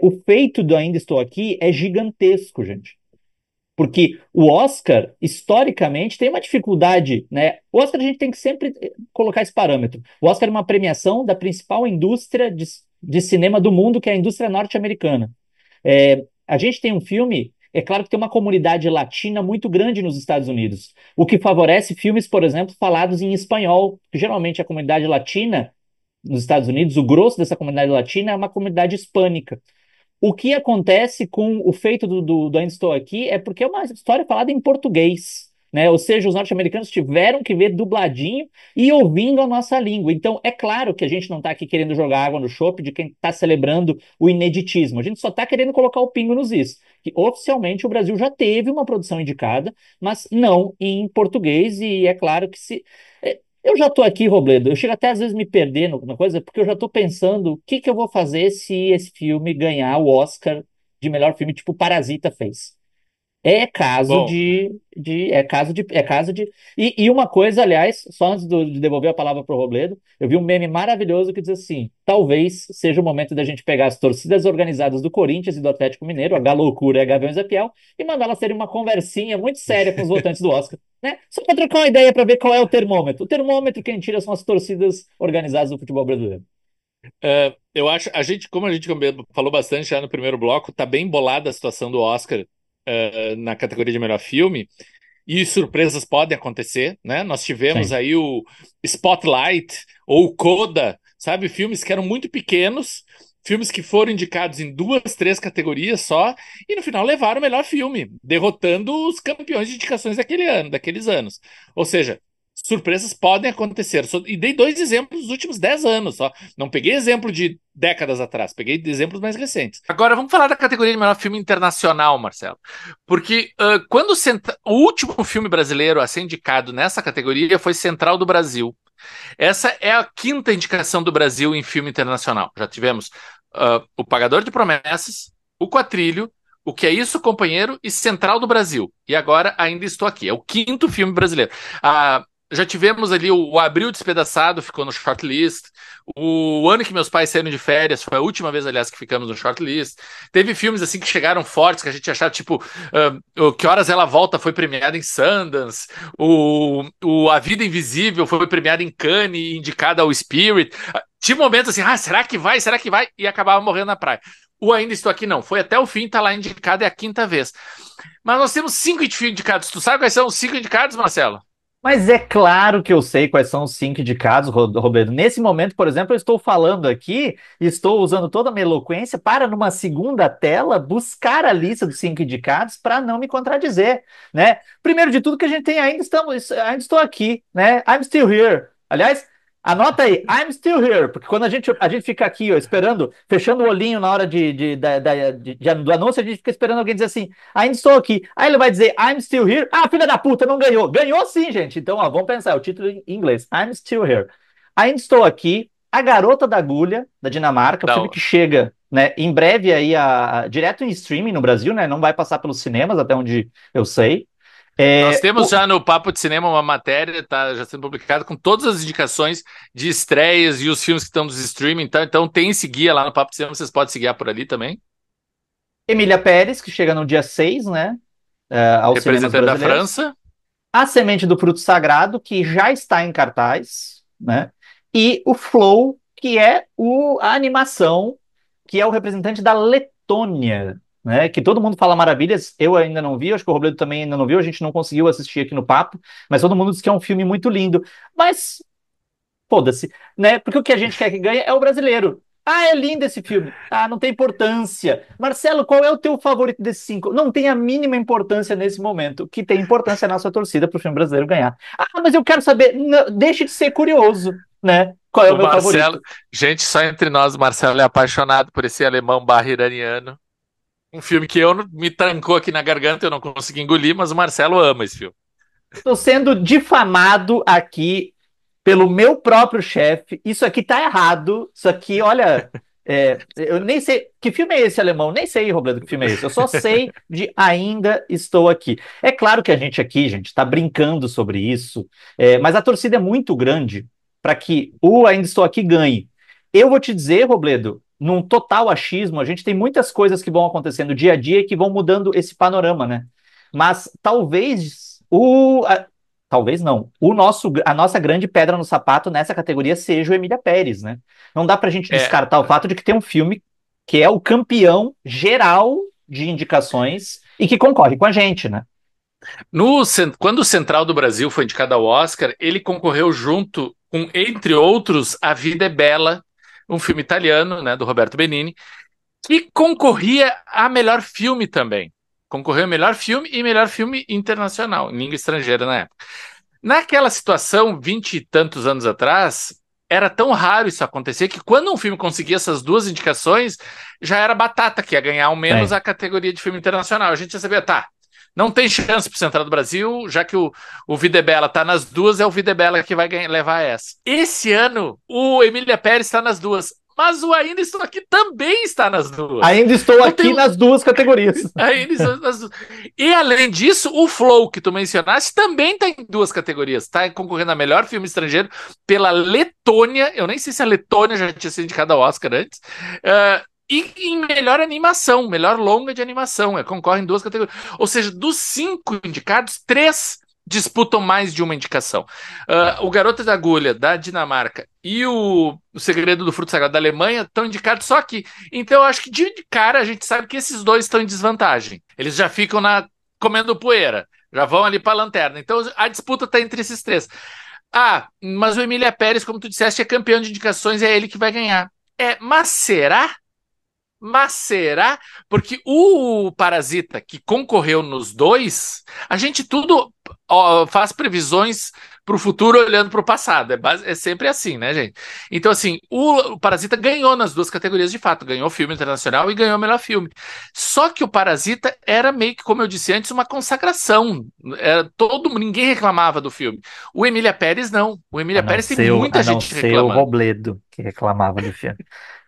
S1: o feito do Ainda Estou Aqui é gigantesco, gente. Porque o Oscar, historicamente, tem uma dificuldade, né? O Oscar a gente tem que sempre colocar esse parâmetro. O Oscar é uma premiação da principal indústria de cinema do mundo, que é a indústria norte-americana. A gente tem um filme, é claro que tem uma comunidade latina muito grande nos Estados Unidos, o que favorece filmes, por exemplo, falados em espanhol, que geralmente a comunidade latina nos Estados Unidos, o grosso dessa comunidade latina é uma comunidade hispânica. O que acontece com o feito do Ainda Estou Aqui é porque é uma história falada em português, né? Ou seja, os norte-americanos tiveram que ver dubladinho e ouvindo a nossa língua. Então, é claro que a gente não está aqui querendo jogar água no chope de quem está celebrando o ineditismo. A gente só está querendo colocar o pingo nos is. Que oficialmente o Brasil já teve uma produção indicada, mas não em português, e é claro que se. Eu já tô aqui, Robledo. Eu chego até às vezes me perder na coisa, porque eu já tô pensando o que que eu vou fazer se esse filme ganhar o Oscar de melhor filme, tipo Parasita fez. É caso
S2: Bom,
S1: de. E uma coisa, aliás, só antes de devolver a palavra para o Robledo, eu vi um meme maravilhoso que diz assim: talvez seja o momento da gente pegar as torcidas organizadas do Corinthians e do Atlético Mineiro, a Galoucura e a Gaviões da Fiel, e mandá-las terem uma conversinha muito séria com os votantes do Oscar, né? Só para trocar uma ideia para ver qual é o termômetro. O termômetro quem tira são as torcidas organizadas do futebol brasileiro.
S2: eu acho, como a gente falou bastante já no primeiro bloco, tá bem bolada a situação do Oscar, na categoria de melhor filme. E surpresas podem acontecer, né? Nós tivemos
S1: Sim.
S2: aí o Spotlight ou o Coda, sabe? Filmes que eram muito pequenos, filmes que foram indicados em duas, três categorias só, e no final levaram o melhor filme, derrotando os campeões de indicações daqueles anos. Ou seja, surpresas podem acontecer. E dei dois exemplos dos últimos 10 anos só. Não peguei exemplo de décadas atrás, peguei exemplos mais recentes. Agora vamos falar da categoria de melhor filme internacional, Marcelo. Porque o último filme brasileiro a ser indicado nessa categoria foi Central do Brasil. Essa é a quinta indicação do Brasil em filme internacional. Já tivemos O Pagador de Promessas, O Quatrilho, O Que É Isso, Companheiro e Central do Brasil. E agora Ainda Estou Aqui. É o quinto filme brasileiro. Já tivemos ali o Abril Despedaçado, ficou no shortlist. O Ano que Meus Pais Saíram de Férias, foi a última vez, aliás, que ficamos no shortlist. Teve filmes assim que chegaram fortes, que a gente achava, tipo, Que Horas Ela Volta foi premiado em Sundance, A Vida Invisível foi premiado em Cannes e indicado ao Spirit. Tinha momentos assim, será que vai? Será que vai? E acabava morrendo na praia. O Ainda Estou Aqui não, foi até o fim, tá lá indicado, é a quinta vez. Mas nós temos 5 indicados. Tu sabe quais são os 5 indicados, Marcelo?
S1: Mas é claro que eu sei quais são os 5 indicados, Roberto. Nesse momento, por exemplo, eu estou falando aqui, estou usando toda a minha eloquência para, numa segunda tela, buscar a lista dos 5 indicados para não me contradizer, né? Primeiro de tudo, que a gente tem ainda estou aqui, né? I'm still here. Aliás, anota aí, I'm still here, porque quando a gente fica aqui, ó, esperando, fechando o olhinho na hora do anúncio, a gente fica esperando alguém dizer assim: ainda estou aqui. Aí ele vai dizer, I'm still here. Ah, filha da puta, não ganhou. Ganhou sim, gente. Então, ó, vamos pensar, o título em inglês, I'm still here. Ainda estou aqui. A Garota da Agulha, da Dinamarca, o filme
S2: Não.
S1: que chega, né, em breve aí, direto em streaming no Brasil, né, não vai passar pelos cinemas, até onde eu sei.
S2: Nós
S1: É,
S2: temos já no Papo de Cinema uma matéria, tá já sendo publicada, com todas as indicações de estreias e os filmes que estão nos streaming. Então tem esse guia lá no Papo de Cinema, vocês podem seguir por ali também.
S1: Emília Pérez, que chega no dia 6, né, aos cinemas
S2: Representante da
S1: brasileiros.
S2: França.
S1: A Semente do Fruto Sagrado, que já está em cartaz, né? E o Flow, que é a animação, que é o representante da Letônia, né? Que todo mundo fala maravilhas, eu ainda não vi, acho que o Robledo também ainda não viu, a gente não conseguiu assistir aqui no papo, mas todo mundo diz que é um filme muito lindo. Mas foda-se, né? Porque o que a gente quer que ganhe é o brasileiro. Ah, é lindo esse filme. Ah, não tem importância. Marcelo, qual é o teu favorito desses 5? Não tem a mínima importância nesse momento. O que tem importância é a nossa torcida para o filme brasileiro ganhar. Ah, mas eu quero saber. Não, deixe de ser curioso, né? Qual é o
S2: O
S1: meu
S2: Marcelo,
S1: favorito?
S2: gente, só entre nós, o Marcelo é apaixonado por esse alemão barra iraniano. Um filme que me trancou aqui na garganta, eu não consegui engolir, mas o Marcelo ama esse filme.
S1: Estou sendo difamado aqui pelo meu próprio chefe. Isso aqui tá errado. Isso aqui, olha, eu nem sei. Que filme é esse, alemão? Nem sei, Robledo, que filme é esse. Eu só sei de Ainda Estou Aqui. É claro que a gente aqui, gente, está brincando sobre isso, mas a torcida é muito grande para que o Ainda Estou Aqui ganhe. Eu vou te dizer, Robledo, num total achismo, a gente tem muitas coisas que vão acontecendo dia a dia e que vão mudando esse panorama, né? Mas talvez talvez não. A nossa grande pedra no sapato nessa categoria seja o Emília Pérez, né? Não dá pra gente
S2: É,
S1: descartar o fato de que tem um filme que é o campeão geral de indicações e que concorre com a gente, né?
S2: Quando o Central do Brasil foi indicado ao Oscar, ele concorreu junto com, entre outros, A Vida é Bela, um filme italiano, né, do Roberto Benigni, que concorria a melhor filme também. Concorreu a melhor filme e melhor filme internacional, em língua estrangeira na época. Naquela situação, 20 e tantos anos atrás, era tão raro isso acontecer que quando um filme conseguia essas duas indicações, já era batata, que ia ganhar ao menos
S1: Sim.
S2: a categoria de filme internacional. A gente já sabia, tá, não tem chance para Central do Brasil, já que o Vida é Bela tá nas duas, é o Vida é Bela que vai levar essa. Esse ano, o Emília Pérez está nas duas, mas o Ainda Estou Aqui também está nas duas.
S1: Ainda estou
S2: Então
S1: aqui
S2: tem,
S1: nas duas categorias.
S2: e além disso, o Flow que tu mencionaste também está em duas categorias. Está concorrendo a melhor filme estrangeiro pela Letônia. Eu nem sei se a Letônia já tinha sido indicada ao Oscar antes. E em melhor animação, melhor longa de animação. Concorre em duas categorias. Ou seja, dos 5 indicados, 3 disputam mais de uma indicação. O Garota da Agulha, da Dinamarca, e o Segredo do Fruto Sagrado da Alemanha estão indicados só aqui. Então, eu acho que de cara a gente sabe que esses dois estão em desvantagem. Eles já ficam comendo poeira, já vão ali para a lanterna. Então, a disputa está entre esses três. Mas o Emília Pérez, como tu disseste, é campeão de indicações, é ele que vai ganhar. Mas será? Mas será? Porque o Parasita, que concorreu nos dois, a gente tudo faz previsões para o futuro olhando para o passado. É sempre assim, né, gente? Então, assim, o Parasita ganhou nas duas categorias de fato. Ganhou filme internacional e ganhou o melhor filme. Só que o Parasita era meio que, como eu disse antes, uma consagração. Ninguém reclamava do filme. O Emília Pérez, não. O
S1: A
S2: Emília
S1: não
S2: Pérez tem
S1: ser
S2: muita
S1: a não
S2: gente
S1: ser o
S2: reclamando.
S1: Robledo, que reclamava do filme.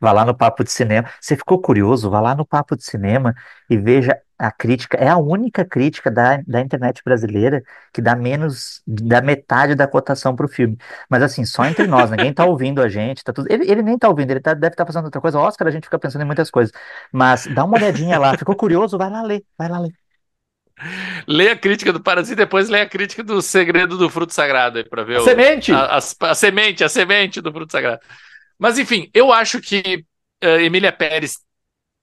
S1: Vá lá no Papo de Cinema. Você ficou curioso? Vá lá no Papo de Cinema e veja a crítica. É a única crítica da internet brasileira que dá menos da metade da cotação para o filme. Mas assim, só entre nós, ninguém tá ouvindo a gente, tá tudo. Ele nem tá ouvindo, deve estar fazendo outra coisa. Oscar, a gente fica pensando em muitas coisas. Mas dá uma olhadinha lá. Ficou curioso? Vai lá ler, vai lá ler.
S2: Lê a crítica do Parasita e depois lê a crítica do Segredo do Fruto Sagrado aí pra ver
S1: A semente!
S2: a semente do fruto sagrado. Mas enfim, eu acho que Emília Pérez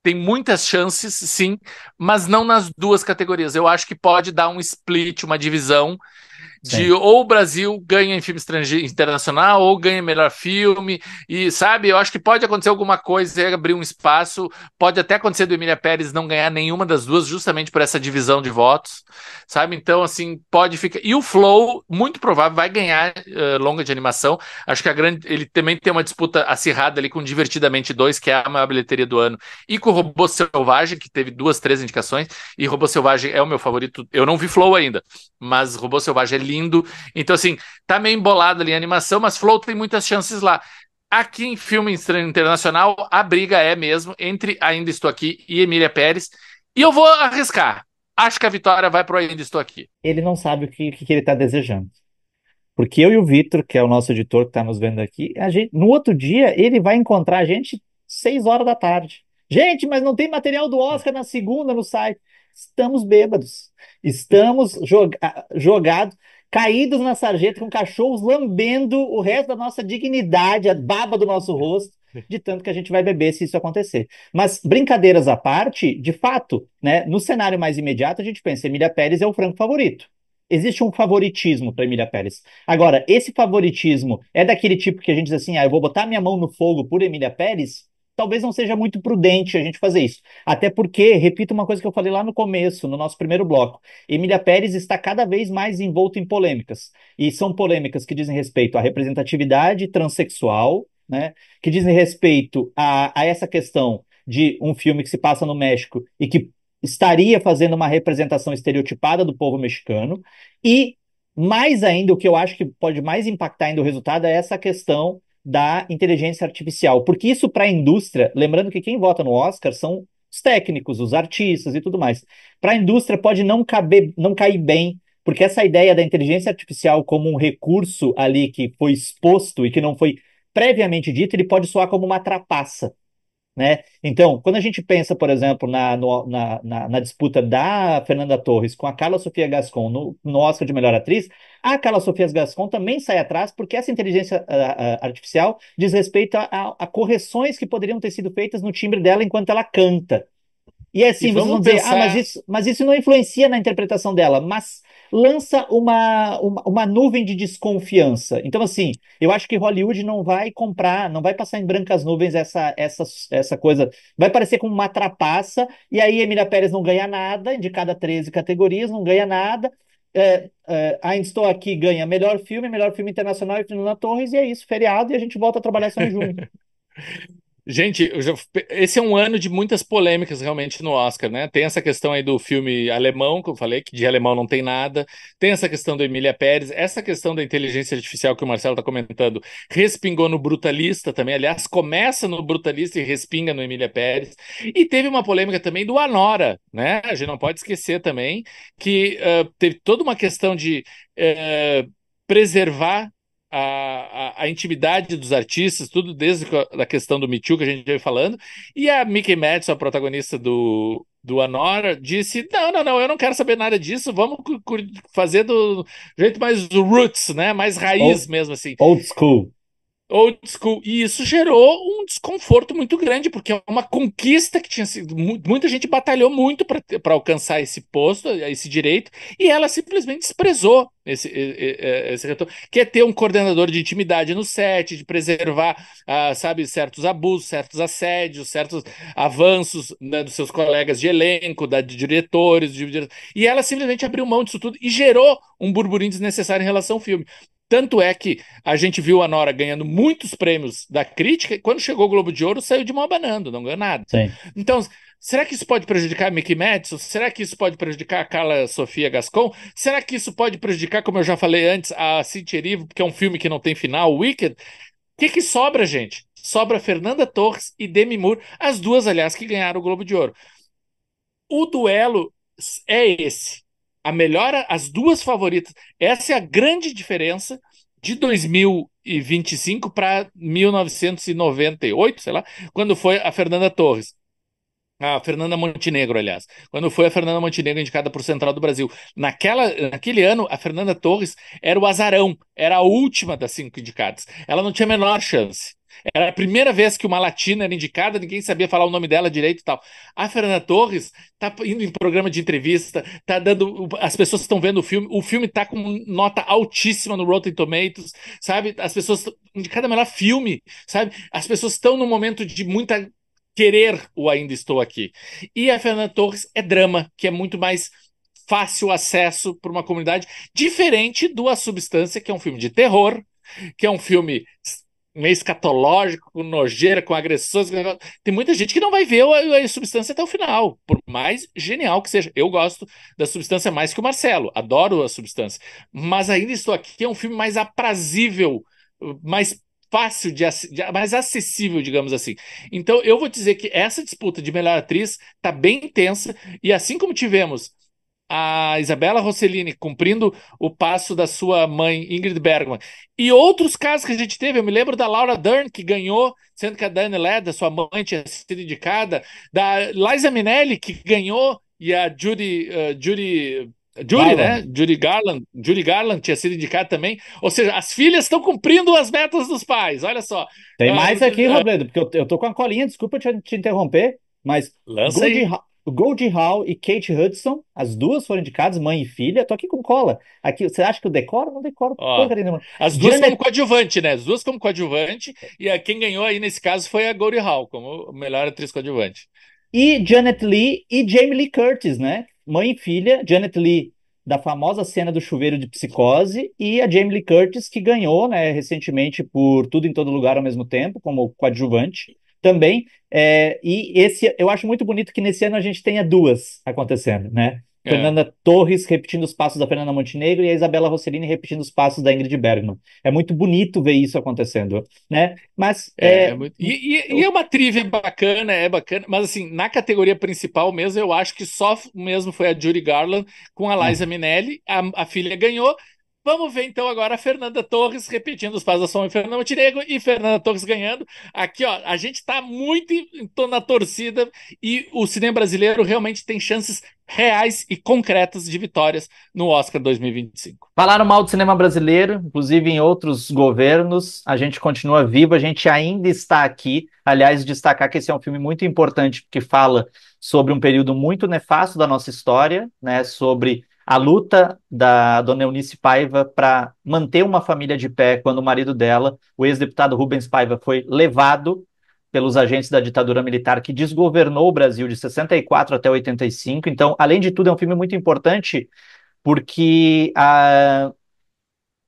S2: tem muitas chances, sim, mas não nas duas categorias. Eu acho que pode dar um split, uma divisão de
S1: Sim.
S2: ou o Brasil ganha em filme estrangeiro internacional ou ganha melhor filme e sabe, eu acho que pode acontecer alguma coisa e abrir um espaço, pode até acontecer do Emília Pérez não ganhar nenhuma das duas justamente por essa divisão de votos, sabe, então assim, pode ficar, e o Flow, muito provável, vai ganhar longa de animação, acho que ele também tem uma disputa acirrada ali com Divertidamente 2, que é a maior bilheteria do ano, e com o Robô Selvagem, que teve 2, 3 indicações, e Robô Selvagem é o meu favorito, eu não vi Flow ainda, mas Robô Selvagem é lindo. Então, assim, tá meio embolado ali a animação, mas Flow tem muitas chances lá. Aqui em filme internacional, a briga é mesmo entre Ainda Estou Aqui e Emília Pérez. E eu vou arriscar. Acho que a vitória vai pro Ainda Estou Aqui.
S1: Ele não sabe o que ele está desejando. Porque eu e o Vitor, que é o nosso editor que está nos vendo aqui, no outro dia ele vai encontrar a gente 6 horas da tarde. Gente, mas não tem material do Oscar na segunda no site. Estamos bêbados. Estamos jogados, caídos na sarjeta com cachorros lambendo o resto da nossa dignidade, a baba do nosso rosto, de tanto que a gente vai beber se isso acontecer. Mas brincadeiras à parte, de fato, né, no cenário mais imediato a gente pensa, Emília Pérez é o franco favorito. Existe um favoritismo para Emília Pérez. Agora, esse favoritismo é daquele tipo que a gente diz assim, eu vou botar minha mão no fogo por Emília Pérez? Talvez não seja muito prudente a gente fazer isso. Até porque, repito uma coisa que eu falei lá no começo, no nosso primeiro bloco, Emília Pérez está cada vez mais envolta em polêmicas. E são polêmicas que dizem respeito à representatividade transexual, né? Que dizem respeito a essa questão de um filme que se passa no México e que estaria fazendo uma representação estereotipada do povo mexicano, e mais ainda, o que eu acho que pode mais impactar ainda o resultado é essa questão da inteligência artificial, porque isso para a indústria, lembrando que quem vota no Oscar são os técnicos, os artistas e tudo mais. Para a indústria pode não cair bem, porque essa ideia da inteligência artificial como um recurso ali que foi exposto e que não foi previamente dito, ele pode soar como uma trapaça, né? Então, quando a gente pensa, por exemplo, na disputa da Fernanda Torres com a Carla Sofia Gascon no Oscar de Melhor Atriz, a Carla Sofia Gascon também sai atrás porque essa inteligência artificial diz respeito a correções que poderiam ter sido feitas no timbre dela enquanto ela canta. E
S2: E
S1: assim, vocês vão
S2: vamos
S1: dizer,
S2: pensar.
S1: mas isso não influencia na interpretação dela, mas lança uma nuvem de desconfiança. Então, assim, eu acho que Hollywood não vai comprar, não vai passar em brancas nuvens essa coisa. Vai parecer como uma trapaça, e aí Emília Pérez não ganha nada, indicada a 13 categorias, não ganha nada. Ainda Estou Aqui ganha melhor filme internacional e Fernanda Torres, e é isso, feriado, e a gente volta a trabalhar só em junho.
S2: Gente, esse é um ano de muitas polêmicas realmente no Oscar, né? Tem essa questão aí do filme alemão, que eu falei, que de alemão não tem nada. Tem essa questão do Emília Pérez, essa questão da inteligência artificial que o Marcelo está comentando, respingou no Brutalista também. Aliás, começa no Brutalista e respinga no Emília Pérez. E teve uma polêmica também do Anora, né? A gente não pode esquecer também que teve toda uma questão de preservar a intimidade dos artistas, tudo desde a questão do Me Too que a gente veio falando, e a Mickey Madison, a protagonista do Anora, disse, não, eu não quero saber nada disso, vamos fazer do jeito mais roots, né, mais raiz
S1: Old,
S2: mesmo, assim.
S1: old school.
S2: Old school. E isso gerou um desconforto muito grande, porque é uma conquista que tinha sido. Muita gente batalhou muito para alcançar esse posto, esse direito, e ela simplesmente desprezou esse retorno. Que é ter um coordenador de intimidade no set, de preservar, sabe, certos abusos, certos assédios, certos avanços, né, dos seus colegas de elenco, de diretores, e ela simplesmente abriu mão disso tudo e gerou um burburinho desnecessário em relação ao filme. Tanto é que a gente viu a Nora ganhando muitos prêmios da crítica, e quando chegou o Globo de Ouro, saiu de mão abanando, não ganhou nada.
S1: Sim.
S2: Então, será que isso pode prejudicar a Mickey Madison? Será que isso pode prejudicar a Carla Sofia Gascon? Será que isso pode prejudicar, como eu já falei antes, a Cynthia Erivo, porque é um filme que não tem final, Wicked? O que sobra, gente? Sobra Fernanda Torres e Demi Moore, as duas, aliás, que ganharam o Globo de Ouro. O duelo é esse. A melhor, as duas favoritas. Essa é a grande diferença de 2025 para 1998, sei lá, quando foi a Fernanda Torres. A Fernanda Montenegro, aliás. Quando foi a Fernanda Montenegro indicada por Central do Brasil. Naquele ano, a Fernanda Torres era o azarão, era a última das 5 indicadas. Ela não tinha a menor chance. Era a primeira vez que uma latina era indicada, ninguém sabia falar o nome dela direito e tal. A Fernanda Torres tá indo em programa de entrevista, tá dando. As pessoas estão vendo o filme tá com nota altíssima no Rotten Tomatoes, sabe? As pessoas indicada melhor filme, sabe? As pessoas estão num momento de muita querer o Ainda Estou Aqui. E a Fernanda Torres é drama, que é muito mais fácil acesso para uma comunidade, diferente do A Substância, que é um filme de terror, que é um filme meio escatológico, com nojeira, com agressões. Tem muita gente que não vai ver a Substância até o final, por mais genial que seja. Eu gosto da Substância mais que o Marcelo, adoro a Substância. Mas Ainda Estou Aqui é um filme mais aprazível, mais fácil, mais acessível, digamos assim. Então, eu vou dizer que essa disputa de melhor atriz tá bem intensa, e assim como tivemos a Isabella Rossellini cumprindo o passo da sua mãe, Ingrid Bergman, e outros casos que a gente teve, eu me lembro da Laura Dern, que ganhou, sendo que a Diane Ladd, sua mãe, tinha sido indicada, da Liza Minnelli, que ganhou, e a Judy, né?
S1: Garland.
S2: Judy Garland tinha sido indicada também. Ou seja, as filhas estão cumprindo as metas dos pais. Olha só.
S1: Tem mais aqui,
S2: Uh, uh,
S1: Robledo, porque eu tô com a colinha, desculpa te interromper, mas
S2: Lança aí.
S1: Goldie Hawn e Kate Hudson, as duas foram indicadas, mãe e filha, tô aqui com cola. Aqui, você acha que eu decoro? Não decoro
S2: Ó,
S1: porcaria nenhuma.
S2: as duas como
S1: Janet,
S2: coadjuvante, né? As duas como coadjuvante. E quem ganhou aí nesse caso foi a Goldie Hawn, como melhor atriz coadjuvante.
S1: e Janet Leigh e Jamie Lee Curtis, né? Mãe e filha, Janet Leigh da famosa cena do chuveiro de Psicose e a Jamie Lee Curtis que ganhou, né, recentemente por Tudo em Todo Lugar ao Mesmo Tempo, como coadjuvante também. E esse eu acho muito bonito que nesse ano a gente tenha duas acontecendo, né?
S2: É.
S1: Fernanda Torres repetindo os passos da Fernanda Montenegro e a Isabella Rossellini repetindo os passos da Ingrid Bergman. É muito bonito ver isso acontecendo, né? Mas
S2: E é uma trivia bacana, é bacana, mas assim, na categoria principal mesmo, eu acho que só mesmo foi a Judy Garland com a Liza Minnelli, a filha ganhou, Vamos ver então agora a Fernanda Torres repetindo os passos da Som e Fernando Montenegro e Fernanda Torres ganhando. Aqui, ó, a gente tá muito na torcida e o cinema brasileiro realmente tem chances reais e concretas de vitórias no Oscar 2025.
S1: Falaram mal do cinema brasileiro, inclusive em outros governos. A gente continua vivo, a gente ainda está aqui. Aliás, destacar que esse é um filme muito importante, porque fala sobre um período muito nefasto da nossa história, né? Sobre a luta da dona Eunice Paiva para manter uma família de pé quando o marido dela, o ex-deputado Rubens Paiva, foi levado pelos agentes da ditadura militar que desgovernou o Brasil de 64 até 85. Então, além de tudo, é um filme muito importante porque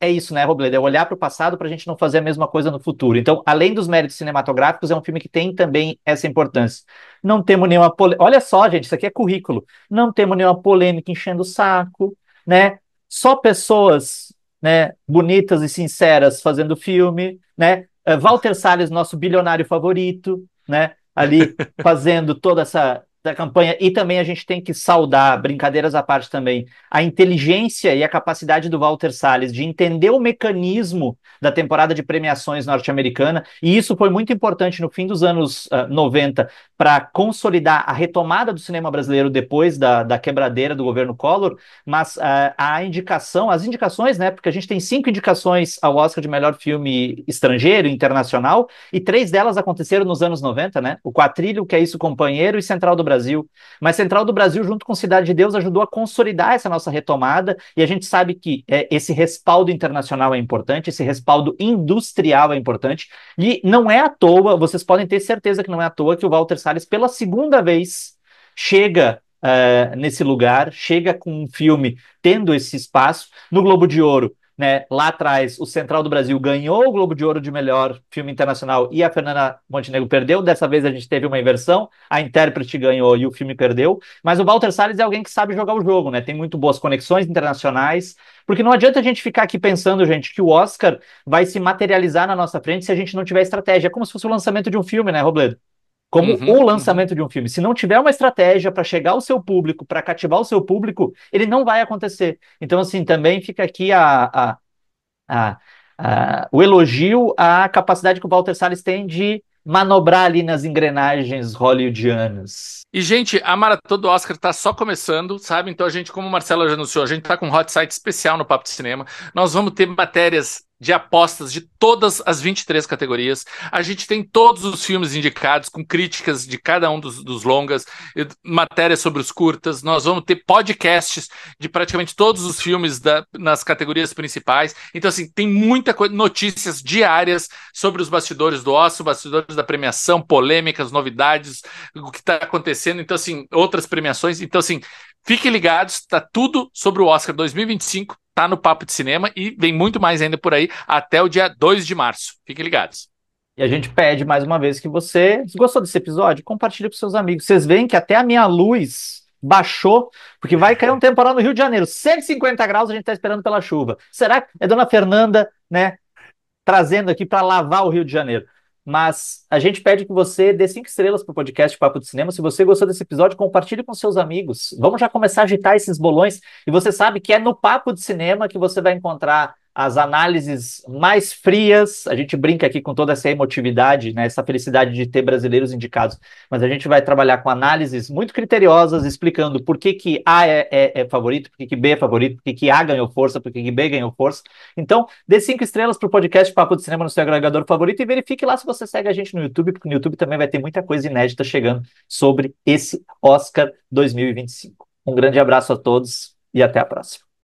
S1: é isso, né, Robledo? É olhar para o passado para a gente não fazer a mesma coisa no futuro. Então, além dos méritos cinematográficos, é um filme que tem também essa importância. Não temos nenhuma polêmica. Olha só, gente, isso aqui é currículo. Não temos nenhuma polêmica enchendo o saco, né? Só pessoas, né, bonitas e sinceras fazendo filme, né? Walter Salles, nosso bilionário favorito, né? Ali fazendo toda essa da campanha. E também a gente tem que saudar, brincadeiras à parte também, a inteligência e a capacidade do Walter Salles de entender o mecanismo da temporada de premiações norte-americana, e isso foi muito importante no fim dos anos 90 para consolidar a retomada do cinema brasileiro depois da quebradeira do governo Collor, mas a indicação, as indicações, né, porque a gente tem 5 indicações ao Oscar de melhor filme estrangeiro, internacional, e 3 delas aconteceram nos anos 90, né, o Quatrilho, Que é Isso, Companheiro, e Central do Brasil. Mas Central do Brasil, junto com Cidade de Deus, ajudou a consolidar essa nossa retomada, e a gente sabe que esse respaldo internacional é importante, esse respaldo industrial é importante, e não é à toa, vocês podem ter certeza que não é à toa que o Walter Salles, pela segunda vez, chega nesse lugar, chega com um filme tendo esse espaço. No Globo de Ouro, né, lá atrás, o Central do Brasil ganhou o Globo de Ouro de melhor filme internacional e a Fernanda Montenegro perdeu. Dessa vez a gente teve uma inversão, a intérprete ganhou e o filme perdeu. Mas o Walter Salles é alguém que sabe jogar o jogo, né? Tem muito boas conexões internacionais, porque não adianta a gente ficar aqui pensando, gente, que o Oscar vai se materializar na nossa frente se a gente não tiver estratégia. É como se fosse o lançamento de um filme, né, Robledo? Como o lançamento de um filme. Se não tiver uma estratégia para chegar ao seu público, para cativar o seu público, ele não vai acontecer. Então, assim, também fica aqui o elogio à capacidade que o Walter Salles tem de manobrar ali nas engrenagens hollywoodianas.
S2: E, gente, a maratona do Oscar tá só começando, sabe? Então a gente, como o Marcelo já anunciou, a gente tá com um hot site especial no Papo de Cinema. Nós vamos ter matérias de apostas de todas as 23 categorias. A gente tem todos os filmes indicados, com críticas de cada um dos longas, matérias sobre os curtas. Nós vamos ter podcasts de praticamente todos os filmes nas categorias principais. Então, assim, tem muita coisa, notícias diárias sobre os bastidores do Oscar, bastidores da premiação, polêmicas, novidades, o que está acontecendo. Então, assim, outras premiações. Então, assim, fiquem ligados, tá tudo sobre o Oscar 2025. Tá no Papo de Cinema e vem muito mais ainda por aí até o dia 2 de março. Fiquem ligados.
S1: E a gente pede mais uma vez que você, se gostou desse episódio, compartilhe com seus amigos. Vocês veem que até a minha luz baixou, porque vai cair um temporal no Rio de Janeiro. 150 graus a gente está esperando pela chuva. Será que é Dona Fernanda, né, trazendo aqui para lavar o Rio de Janeiro? Mas a gente pede que você dê 5 estrelas para o podcast Papo de Cinema. Se você gostou desse episódio, compartilhe com seus amigos. Vamos já começar a agitar esses bolões. E você sabe que é no Papo de Cinema que você vai encontrar as análises mais frias. A gente brinca aqui com toda essa emotividade, né, essa felicidade de ter brasileiros indicados. Mas a gente vai trabalhar com análises muito criteriosas, explicando por que que A é favorito, por que que B é favorito, por que que A ganhou força, por que que B ganhou força. Então, dê 5 estrelas para o podcast Papo de Cinema no seu agregador favorito e verifique lá se você segue a gente no YouTube, porque no YouTube também vai ter muita coisa inédita chegando sobre esse Oscar 2025. Um grande abraço a todos e até a próxima.